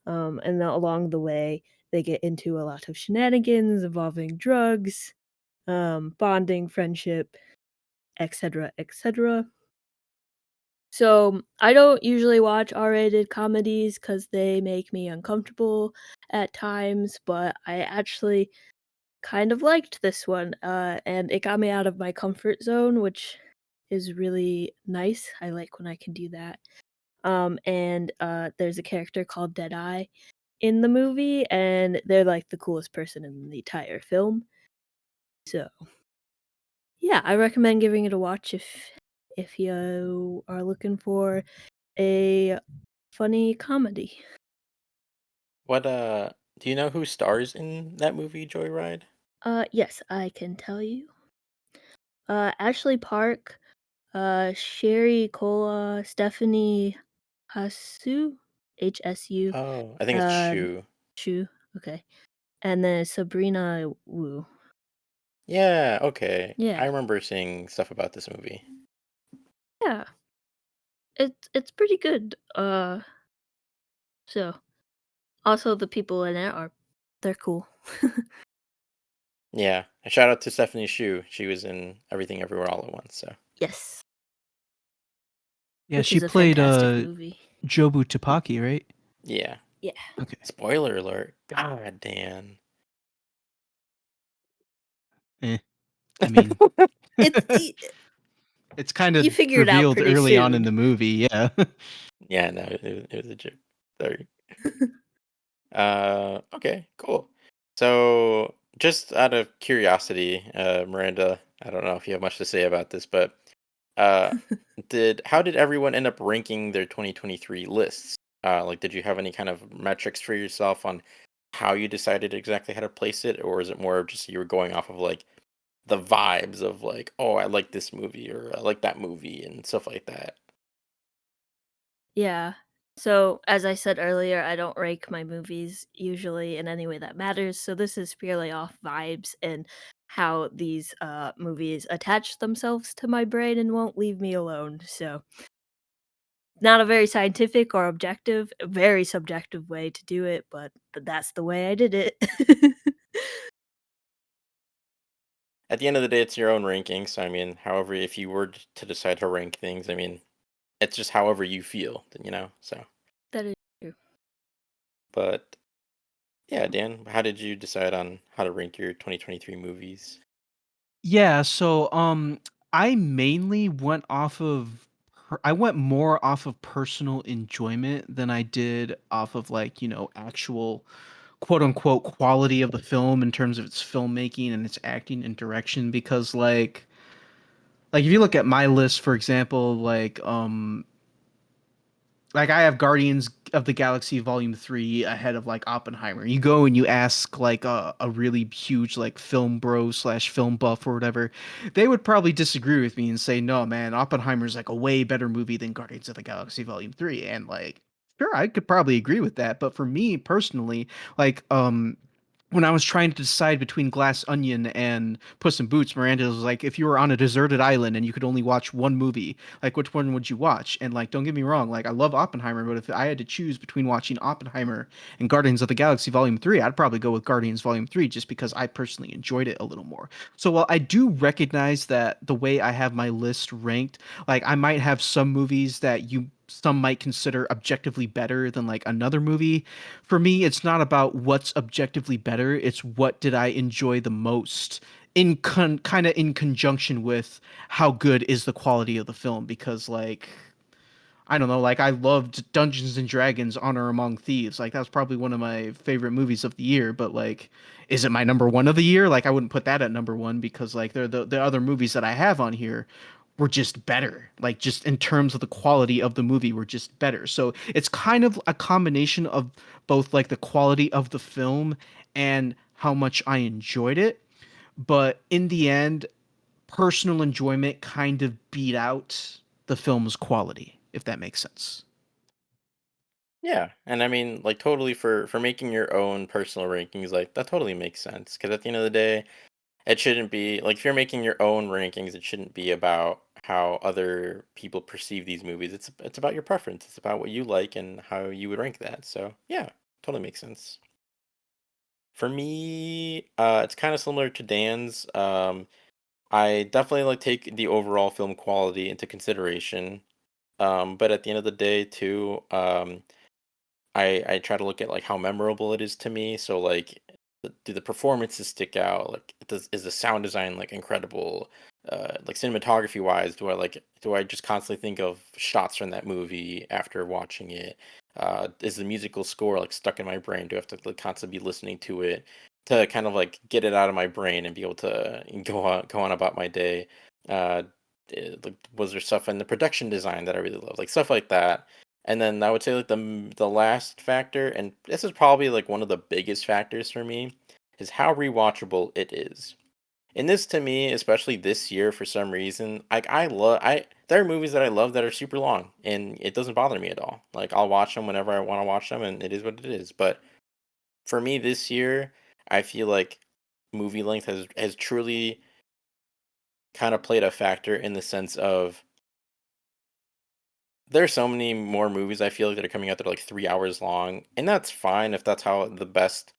And then along the way, they get into a lot of shenanigans involving drugs, bonding, friendship, etc., etc. So, I don't usually watch R-rated comedies because they make me uncomfortable at times, but I actually kind of liked this one, and it got me out of my comfort zone, which is really nice. I like when I can do that. There's a character called Deadeye in the movie, and they're, like, the coolest person in the entire film. So, yeah, I recommend giving it a watch if you are looking for a funny comedy. What do you know who stars in that movie Joyride? Yes, I can tell you. Ashley Park, Sherry Cola, Stephanie HSU, Oh, I think it's um, Shu. Shu, okay, and then Sabrina Wu. Yeah, okay. I Yeah, remember seeing stuff about this movie. yeah, it's pretty good. So also the people in it they're cool. Yeah. And shout out to Stephanie Shu. She was in Everything Everywhere All at Once, so Yes, Yeah, which she is a played fantastic movie. Jobu Tupaki, right? yeah. Yeah, Okay. Spoiler alert. God damn. Eh, I mean, it's y it's kind of you figure it out revealed pretty early on in soon. the movie, yeah. Yeah, no, it was a joke. Sorry. Okay, cool. So, just out of curiosity, Miranda, I don't know if you have much to say about this, but uh, how did everyone end up ranking their 2023 lists? Like, did you have any kind of metrics for yourself on how you decided exactly how to place it, or is it more of just you were going off of like the vibes of like, oh, I like this movie or I like that movie and stuff like that? Yeah. So, as I said earlier, I don't rank my movies usually in any way that matters. So, this is purely off vibes and how these movies attach themselves to my brain and won't leave me alone. So, not a very scientific or objective, a very subjective way to do it, but that's the way I did it. At the end of the day, it's your own ranking. So, I mean, however, if you were to decide to rank things, I mean, it's just however you feel, So, That is true. but yeah, Dan, how did you decide on how to rank your 2023 movies? Yeah, so I mainly went off of I went more off of personal enjoyment than I did off of like, actual quote unquote quality of the film in terms of its filmmaking and its acting and direction because like if you look at my list for example, like I have Guardians of the Galaxy Volume 3 ahead of like Oppenheimer. You go and you ask like a really huge like film bro slash film buff or whatever, they would probably disagree with me and say, no, man, Oppenheimer's like a way better movie than Guardians of the Galaxy Volume 3. And like, sure, I could probably agree with that. But for me personally, like, when I was trying to decide between Glass Onion and Puss in Boots, Miranda was like, if you were on a deserted island and you could only watch one movie, like which one would you watch? And like, don't get me wrong, like I love Oppenheimer, but if I had to choose between watching Oppenheimer and Guardians of the Galaxy Volume 3, I'd probably go with Guardians Volume 3 just because I personally enjoyed it a little more. So while I do recognize that the way I have my list ranked, like I might have some movies that some might consider objectively better than like another movie. For me, it's not about what's objectively better, it's what did I enjoy the most in kind of in conjunction with how good is the quality of the film because like I don't know, like I loved Dungeons and Dragons Honor Among Thieves. Like that was probably one of my favorite movies of the year, but like is it my number one of the year? Like I wouldn't put that at number one because like the other movies that I have on here were just better. Like just in terms of the quality of the movie were just better. So it's kind of a combination of both like the quality of the film and how much I enjoyed it. But in the end, personal enjoyment kind of beat out the film's quality, if that makes sense. Yeah, and I mean, like, totally for making your own personal rankings, like, that totally makes sense. Because at the end of the day, it shouldn't be like, if you're making your own rankings, it shouldn't be about how other people perceive these movies. It's about your preference. It's about what you like and how you would rank that. So, yeah, totally makes sense. For me, it's kinda similar to Dan's. I definitely, like, take the overall film quality into consideration, but at the end of the day too, I try to look at, like, how memorable it is to me, so, like, do the performances stick out? Like, is the sound design, like, incredible? Like, cinematography-wise, do I just constantly think of shots from that movie after watching it? Is the musical score, like, stuck in my brain? Do I have to, like, constantly be listening to it to kind of, like, get it out of my brain and be able to go on about my day? Uh, like, was there stuff in the production design that I really love? Like, stuff like that. And then I would say, like, the last factor, and this is probably, like, one of the biggest factors for me, is how rewatchable it is. And this to me, especially this year for some reason, like, I there are movies that I love that are super long, and it doesn't bother me at all. Like, I'll watch them whenever I wanna watch them, and it is what it is. But for me this year, I feel like movie length has truly kinda played a factor in the sense of there's so many more movies I feel like that are coming out that are like 3 hours long, and that's fine if that's how the best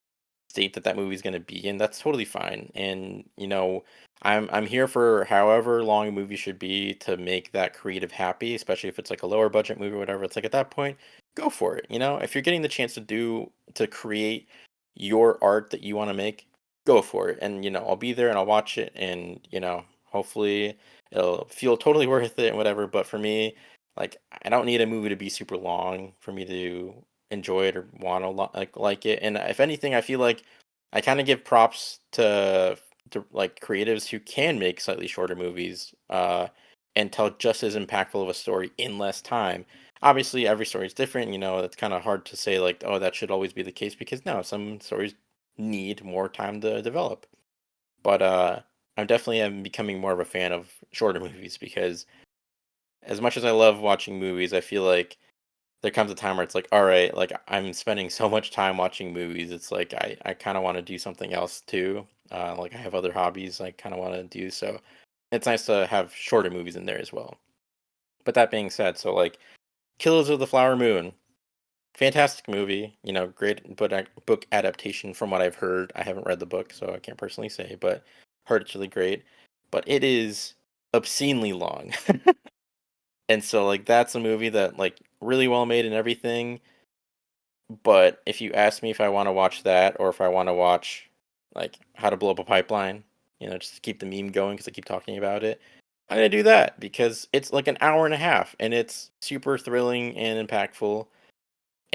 state that that movie's gonna be in, that's totally fine, and, I'm here for however long a movie should be to make that creative happy, especially if it's, like, a lower budget movie or whatever, it's like, at that point, go for it, you know? If you're getting the chance to create your art that you wanna make, go for it, and, I'll be there and I'll watch it and, hopefully it'll feel totally worth it and whatever, but for me, like, I don't need a movie to be super long for me to enjoy it or want to like it. And if anything, I feel like I kind of give props to like creatives who can make slightly shorter movies and tell just as impactful of a story in less time. Obviously, every story is different. It's kind of hard to say like, oh, that should always be the case because no, some stories need more time to develop. But I'm definitely am becoming more of a fan of shorter movies because as much as I love watching movies, I feel like there comes a time where it's like, all right, like I'm spending so much time watching movies. It's like I kind of want to do something else too. Like I have other hobbies I kind of want to do. So it's nice to have shorter movies in there as well. But that being said, so like Killers of the Flower Moon, fantastic movie. Great book adaptation from what I've heard. I haven't read the book, so I can't personally say, but heard it's really great. But it is obscenely long. And so like that's a movie that like really well made and everything. But if you ask me if I wanna watch that or if I wanna watch, like, How to Blow Up a Pipeline, just to keep the meme going because I keep talking about it, I'm gonna do that because it's, like, an hour and a half, and it's super thrilling and impactful,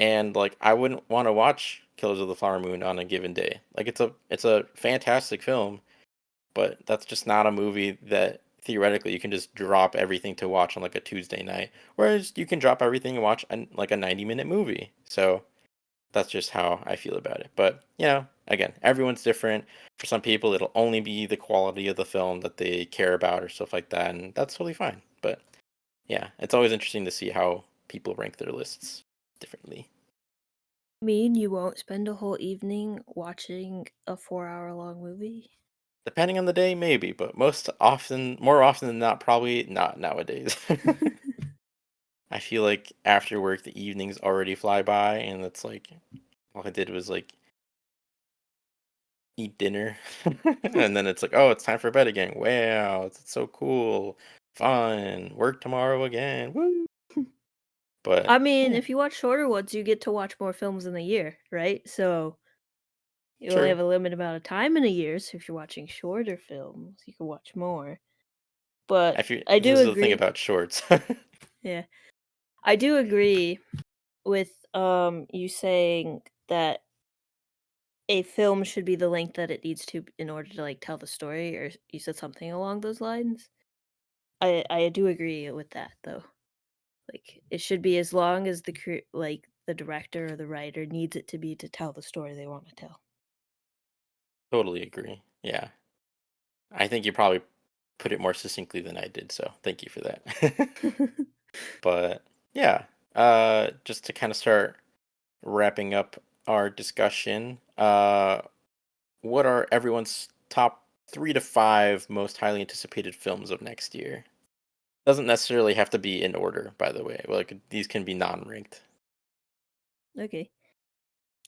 and, like, I wouldn't wanna watch Killers of the Flower Moon on a given day. Like, it's a fantastic film, but that's just not a movie that theoretically you can just drop everything to watch on, like, a Tuesday night, whereas you can drop everything and watch like, a 90-minute movie. So that's just how I feel about it. But, again, everyone's different. For some people, it'll only be the quality of the film that they care about or stuff like that, and that's totally fine. But yeah, it's always interesting to see how people rank their lists differently. Mean you won't spend a whole evening watching a 4-hour long movie? Depending on the day, maybe, but more often than not, probably not nowadays. I feel like after work, the evenings already fly by, and it's like all I did was like eat dinner, and then it's like, "Oh, it's time for bed again. Wow, it's so cool. Fun. Work tomorrow again. Woo." But I mean, yeah, if you watch shorter ones, you get to watch more films in the year, right? So you only true. have a limited amount of time in a year, so if you're watching shorter films, you can watch more. But I feel I this do is the thing agree. about shorts. Yeah. I do agree with you saying that a film should be the length that it needs to in order to like tell the story, or you said something along those lines. I do agree with that though. Like it should be as long as like the director or the writer needs it to be to tell the story they want to tell. Totally agree. Yeah, I think you probably put it more succinctly than I did, so thank you for that. But yeah, just to kind of start wrapping up our discussion, what are everyone's top 3 to 5 most highly anticipated films of next year? Doesn't necessarily have to be in order, by the way. Like these can be non-ranked. Okay.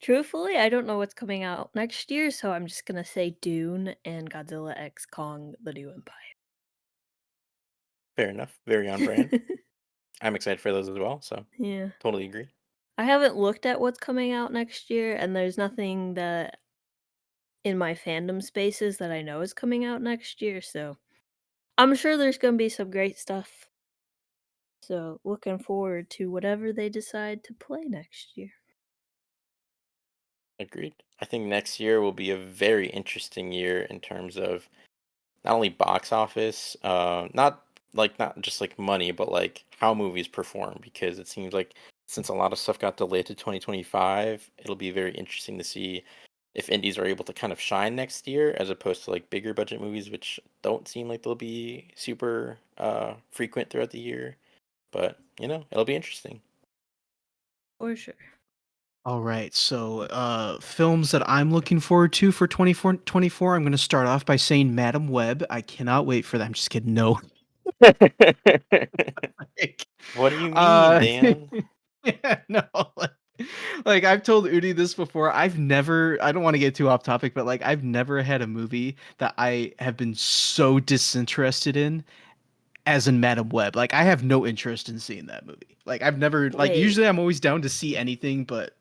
Truthfully, I don't know what's coming out next year, so I'm just gonna say Dune and Godzilla X Kong: The New Fair enough. Very on brand. Empire. I'm excited for those as well, so Yeah. totally agree. I haven't looked at what's coming out next year, and there's nothing that in my fandom spaces that I know is coming out next year, so I'm sure there's gonna be some great stuff. So looking forward to whatever they decide to play next year. Agreed. I think next year will be a very interesting year in terms of not only box office, not just like money, but like how movies perform. Because it seems like since a lot of stuff got delayed to 2025, it'll be very interesting to see if indies are able to kind of shine next year, as opposed to like bigger budget movies, which don't seem like they'll be super frequent throughout the year. But it'll be interesting. For sure. All right, so films that I'm looking forward to for 24, I'm going to start off by saying Madam Web. I cannot wait for that. I'm just kidding. No. Like, What do you mean, uh, Dan? yeah, no. Like I've told Udi this before. I don't want to get too off topic, but like I've never had a movie that I have been so disinterested in as in Madam Web. Like I have no interest in seeing that movie. Like I've never like Wait, usually I'm always down to see anything, but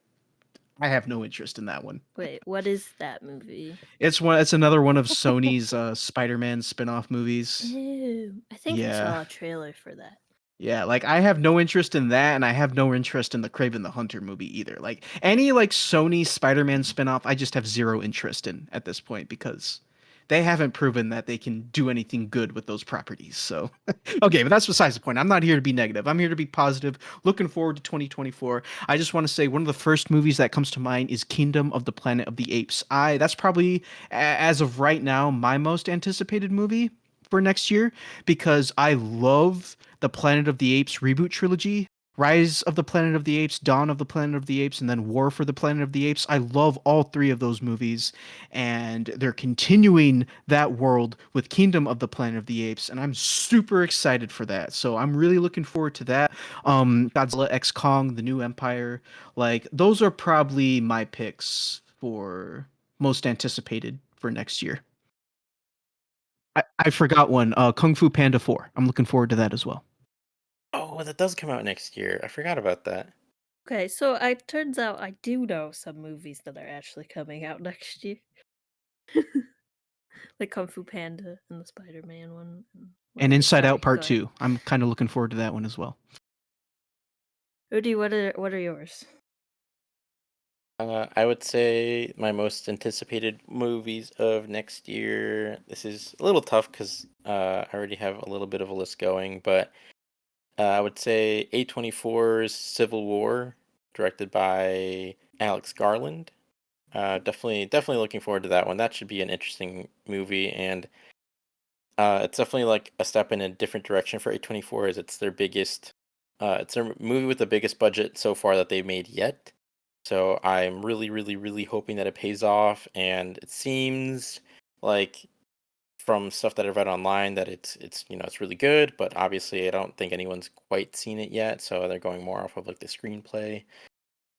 I have no interest in that one. wait, what is that movie? It's another one of Sony's Spider-Man spin-off movies. Ew, I think I Yeah. saw a trailer for that. Yeah, like I have no interest in that, and I have no interest in the Kraven the Hunter movie either. Like any like Sony Spider-Man spinoff, I just have zero interest in at this point because they haven't proven that they can do anything good with those properties. So, okay, but that's besides the point. I'm not here to be negative. I'm here to be positive. Looking forward to 2024. I just want to say one of the first movies that comes to mind is Kingdom of the Planet of the Apes. That's probably as of right now my most anticipated movie for next year because I love the Planet of the Apes reboot trilogy. Rise of the Planet of the Apes, Dawn of the Planet of the Apes, and then War for the Planet of the Apes. I love all three of those movies, and they're continuing that world with Kingdom of the Planet of the Apes, and I'm super excited for that. So I'm really looking forward to that. Godzilla X Kong, The New Empire, like those are probably my picks for most anticipated for next year. I forgot one. Kung Fu Panda 4. I'm looking forward to that as well. Oh, that does come out next year. I forgot about that. Okay, so it turns out I do know some movies that are actually coming out next year. Like Kung Fu Panda and the Spider-Man one and And whatever. Inside Out Sorry, Part go ahead. 2. I'm kind of looking forward to that one as well. Udi, what are yours? I would say my most anticipated movies of next year. This is a little tough because I already have a little bit of a list going, but I would say A24's Civil War, directed by Alex Garland. Definitely looking forward to that one. That should be an interesting movie, and it's definitely like a step in a different direction for A24, as it's their biggest. It's their movie with the biggest budget so far that they've made yet. So I'm really, really, really hoping that it pays off. And it seems like from stuff that I've read online that it's really good. But obviously, I don't think anyone's quite seen it yet. So they're going more off of like the screenplay.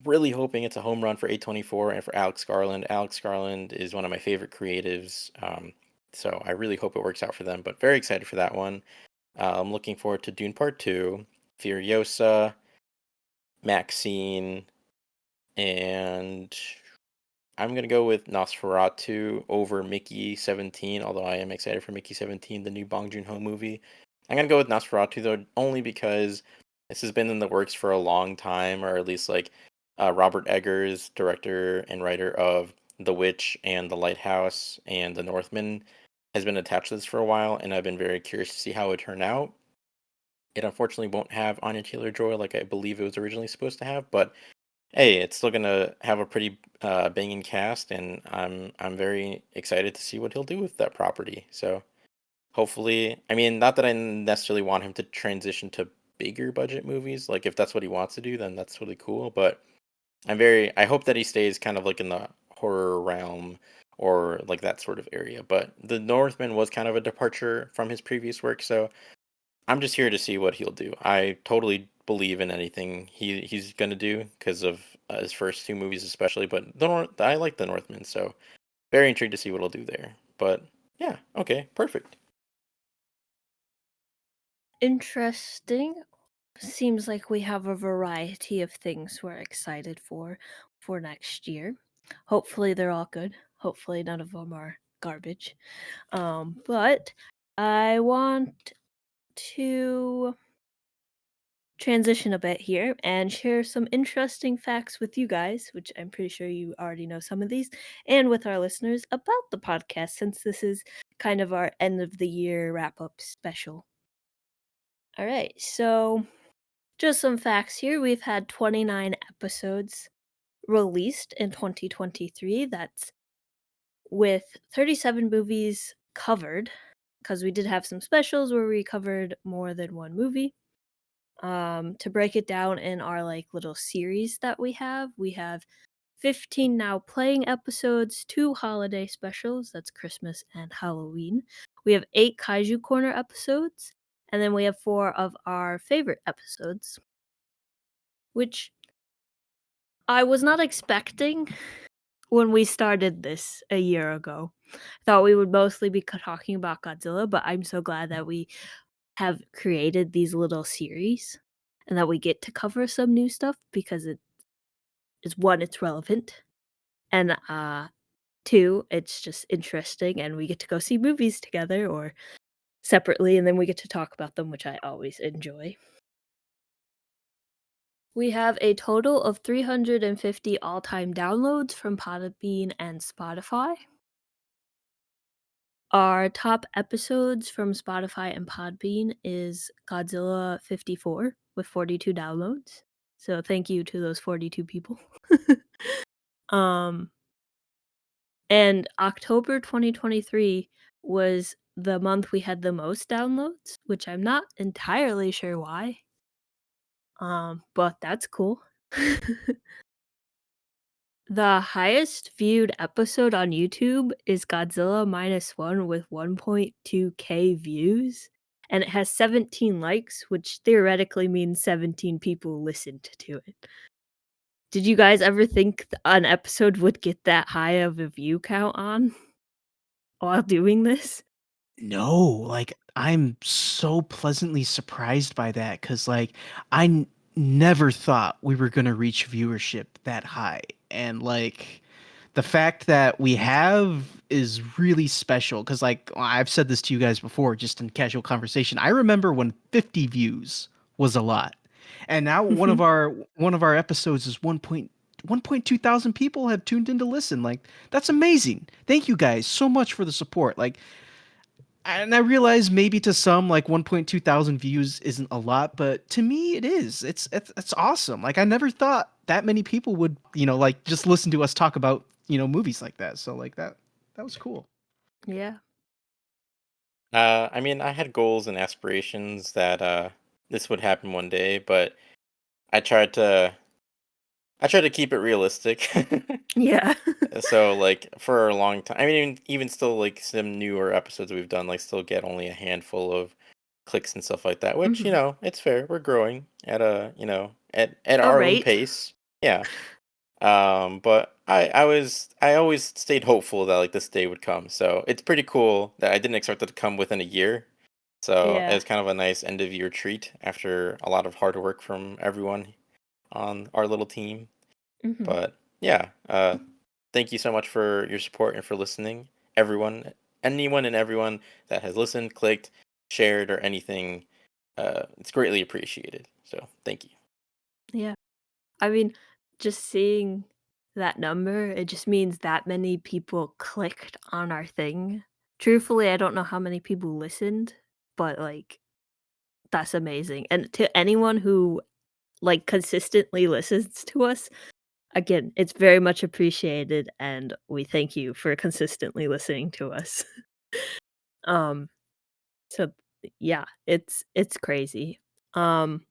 Really hoping it's a home run for A24 and for Alex Garland. Alex Garland is one of my favorite creatives. So I really hope it works out for them. But very excited for that one. I'm looking forward to Dune Part 2, Furiosa, Maxine, and I'm gonna go with Nosferatu over Mickey 17, although I am excited for Mickey 17, the new Bong Joon-ho movie. I'm gonna go with Nosferatu though, only because this has been in the works for a long time, or at least like Robert Eggers, director and writer of The Witch and The Lighthouse and The Northman, has been attached to this for a while, and I've been very curious to see how it would turn out. It unfortunately won't have Anya Taylor-Joy like I believe it was originally supposed to have, but hey, it's still gonna have a pretty banging cast, and I'm very excited to see what he'll do with that property. So hopefully, I mean, not that I necessarily want him to transition to bigger budget movies. Like if that's what he wants to do, then that's really cool. But I hope that he stays kind of like in the horror realm or like that sort of area. But The Northman was kind of a departure from his previous work, so I'm just here to see what he'll do. I totally believe in anything he's gonna do because of his first two movies, especially. But I like The Northman, so very intrigued to see what he'll do there. But yeah, okay, perfect. Interesting. Seems like we have a variety of things we're excited for next year. Hopefully they're all good. Hopefully none of them are garbage. But I want to transition a bit here and share some interesting facts with you guys, which I'm pretty sure you already know some of these, and with our listeners about the podcast, since this is kind of our end of the year wrap up special. All right, so just some facts here. We've had 29 episodes released in 2023. That's with 37 movies covered, because we did have some specials where we covered more than one movie. To break it down in our like little series that we have 15 now playing episodes, 2 holiday specials, that's Christmas and Halloween. We have 8 Kaiju Corner episodes, and then we have 4 of our favorite episodes, which I was not expecting when we started this a year ago. I thought we would mostly be talking about Godzilla, but I'm so glad that we have created these little series and that we get to cover some new stuff because it is one, it's relevant, and two, it's just interesting and we get to go see movies together or separately and then we get to talk about them, which I always enjoy. We have a total of 350 all-time downloads from Podbean and Spotify. Our top episodes from Spotify and Podbean is Godzilla 54 with 42 downloads. So thank you to those 42 people. um and October 2023 was the month we had the most downloads, which I'm not entirely sure why. But that's cool. The highest viewed episode on YouTube is Godzilla minus one with 1.2K views, and it has 17 likes, which theoretically means 17 people listened to it. Did you guys ever think an episode would get that high of a view count on while doing this? No, like I'm so pleasantly surprised by that because like never thought we were gonna reach viewership that high, and like the fact that we have is really special because like I've said this to you guys before, just in casual conversation. I remember when 50 views was a lot, and now Mhm. one of our episodes is 1.2 thousand people have tuned in to listen. Like that's amazing. Thank you guys so much for the support. Like, and I realize maybe to some like 1.2 thousand views isn't a lot, but to me it is. It's awesome. Like I never thought that many people would, like just listen to us talk about, movies like that. So like that was cool. Yeah. I mean, I had goals and aspirations that this would happen one day, but I tried to I tried to keep it realistic. Yeah. So like for a long time, I mean, even still, like some newer episodes we've done, like still get only a handful of clicks and stuff like that. Which Mhm. it's fair. We're growing at a at A our own rate. pace. Yeah. But I always stayed hopeful that like this day would come. So it's pretty cool that I didn't expect it to come within a year. So Yeah. it's kind of a nice end of year treat after a lot of hard work from everyone on our little team. Mhm. But yeah, thank you so much for your support and for listening. Everyone, anyone and everyone that has listened, clicked, shared, or anything, it's greatly appreciated. So thank you. Yeah. I mean, just seeing that number, it just means that many people clicked on our thing. Truthfully, I don't know how many people listened, but like that's amazing. And to anyone who like consistently listens to us, again, it's very much appreciated and we thank you for consistently listening to us. Um So yeah, it's crazy. Um,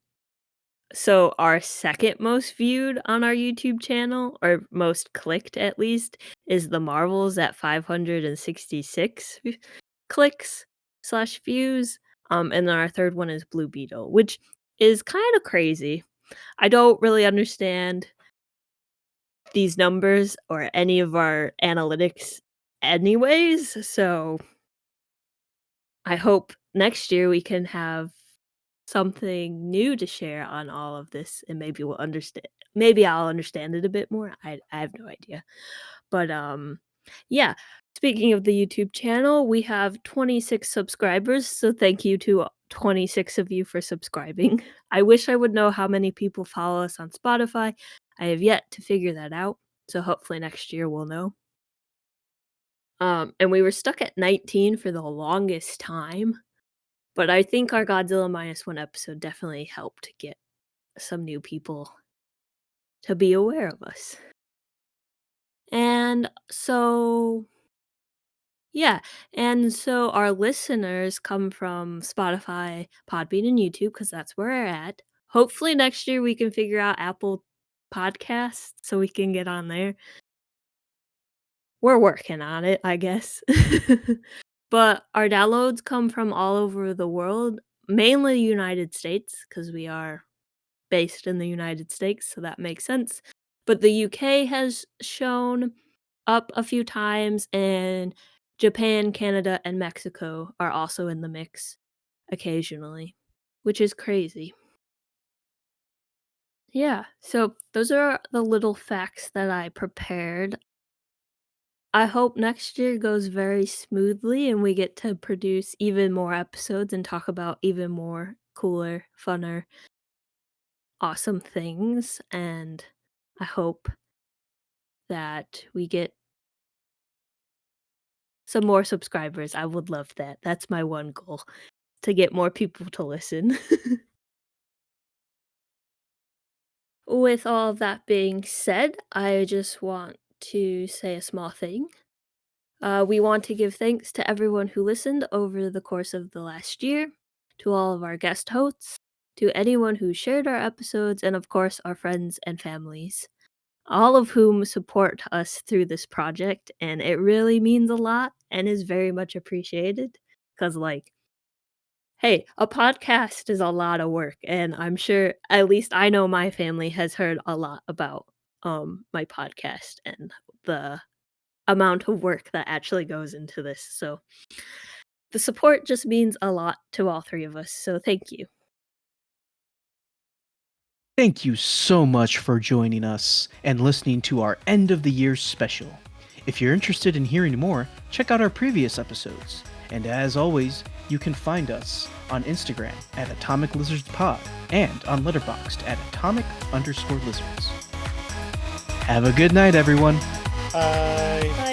so our second most viewed on our YouTube channel, or most clicked at least, is The Marvels at 566 clicks slash views. And then our third one is Blue Beetle, which is kind of crazy. I don't really understand these numbers or any of our analytics anyways, so I hope next year we can have something new to share on all of this, and maybe I'll understand it a bit more. I have no idea. But, yeah, speaking of the YouTube channel, we have 26 subscribers, so thank you to 26 of you for subscribing. I wish I would know how many people follow us on Spotify. I have yet to figure that out, so hopefully next year we'll know. And we were stuck at 19 for the longest time, but I think our Godzilla minus one episode definitely helped get some new people to be aware of us. And so yeah, and so our listeners come from Spotify, Podbean, and YouTube because that's where we're at. Hopefully next year we can figure out Apple Podcasts so we can get on there. We're working on it, I guess. But our downloads come from all over the world, mainly United States, because we are based in the United States, so that makes sense. But the UK has shown up a few times, and Japan, Canada, and Mexico are also in the mix occasionally, which is crazy. Yeah, so those are the little facts that I prepared. I hope next year goes very smoothly and we get to produce even more episodes and talk about even more cooler, funner, awesome things. And I hope that we get some more subscribers. I would love that. That's my one goal, to get more people to listen. With all of that being said, I just want to say a small thing. We want to give thanks to everyone who listened over the course of the last year, to all of our guest hosts, to anyone who shared our episodes, and of course, our friends and families, all of whom support us through this project. And it really means a lot and is very much appreciated because, like, hey, a podcast is a lot of work. And I'm sure, at least I know my family has heard a lot about my podcast and the amount of work that actually goes into this. So the support just means a lot to all three of us. So thank you. Thank you so much for joining us and listening to our end of the year special. If you're interested in hearing more, check out our previous episodes. And as always, you can find us on Instagram at Atomic Lizards Pod and on Letterboxd at atomic_lizards. Have a good night, everyone. Bye.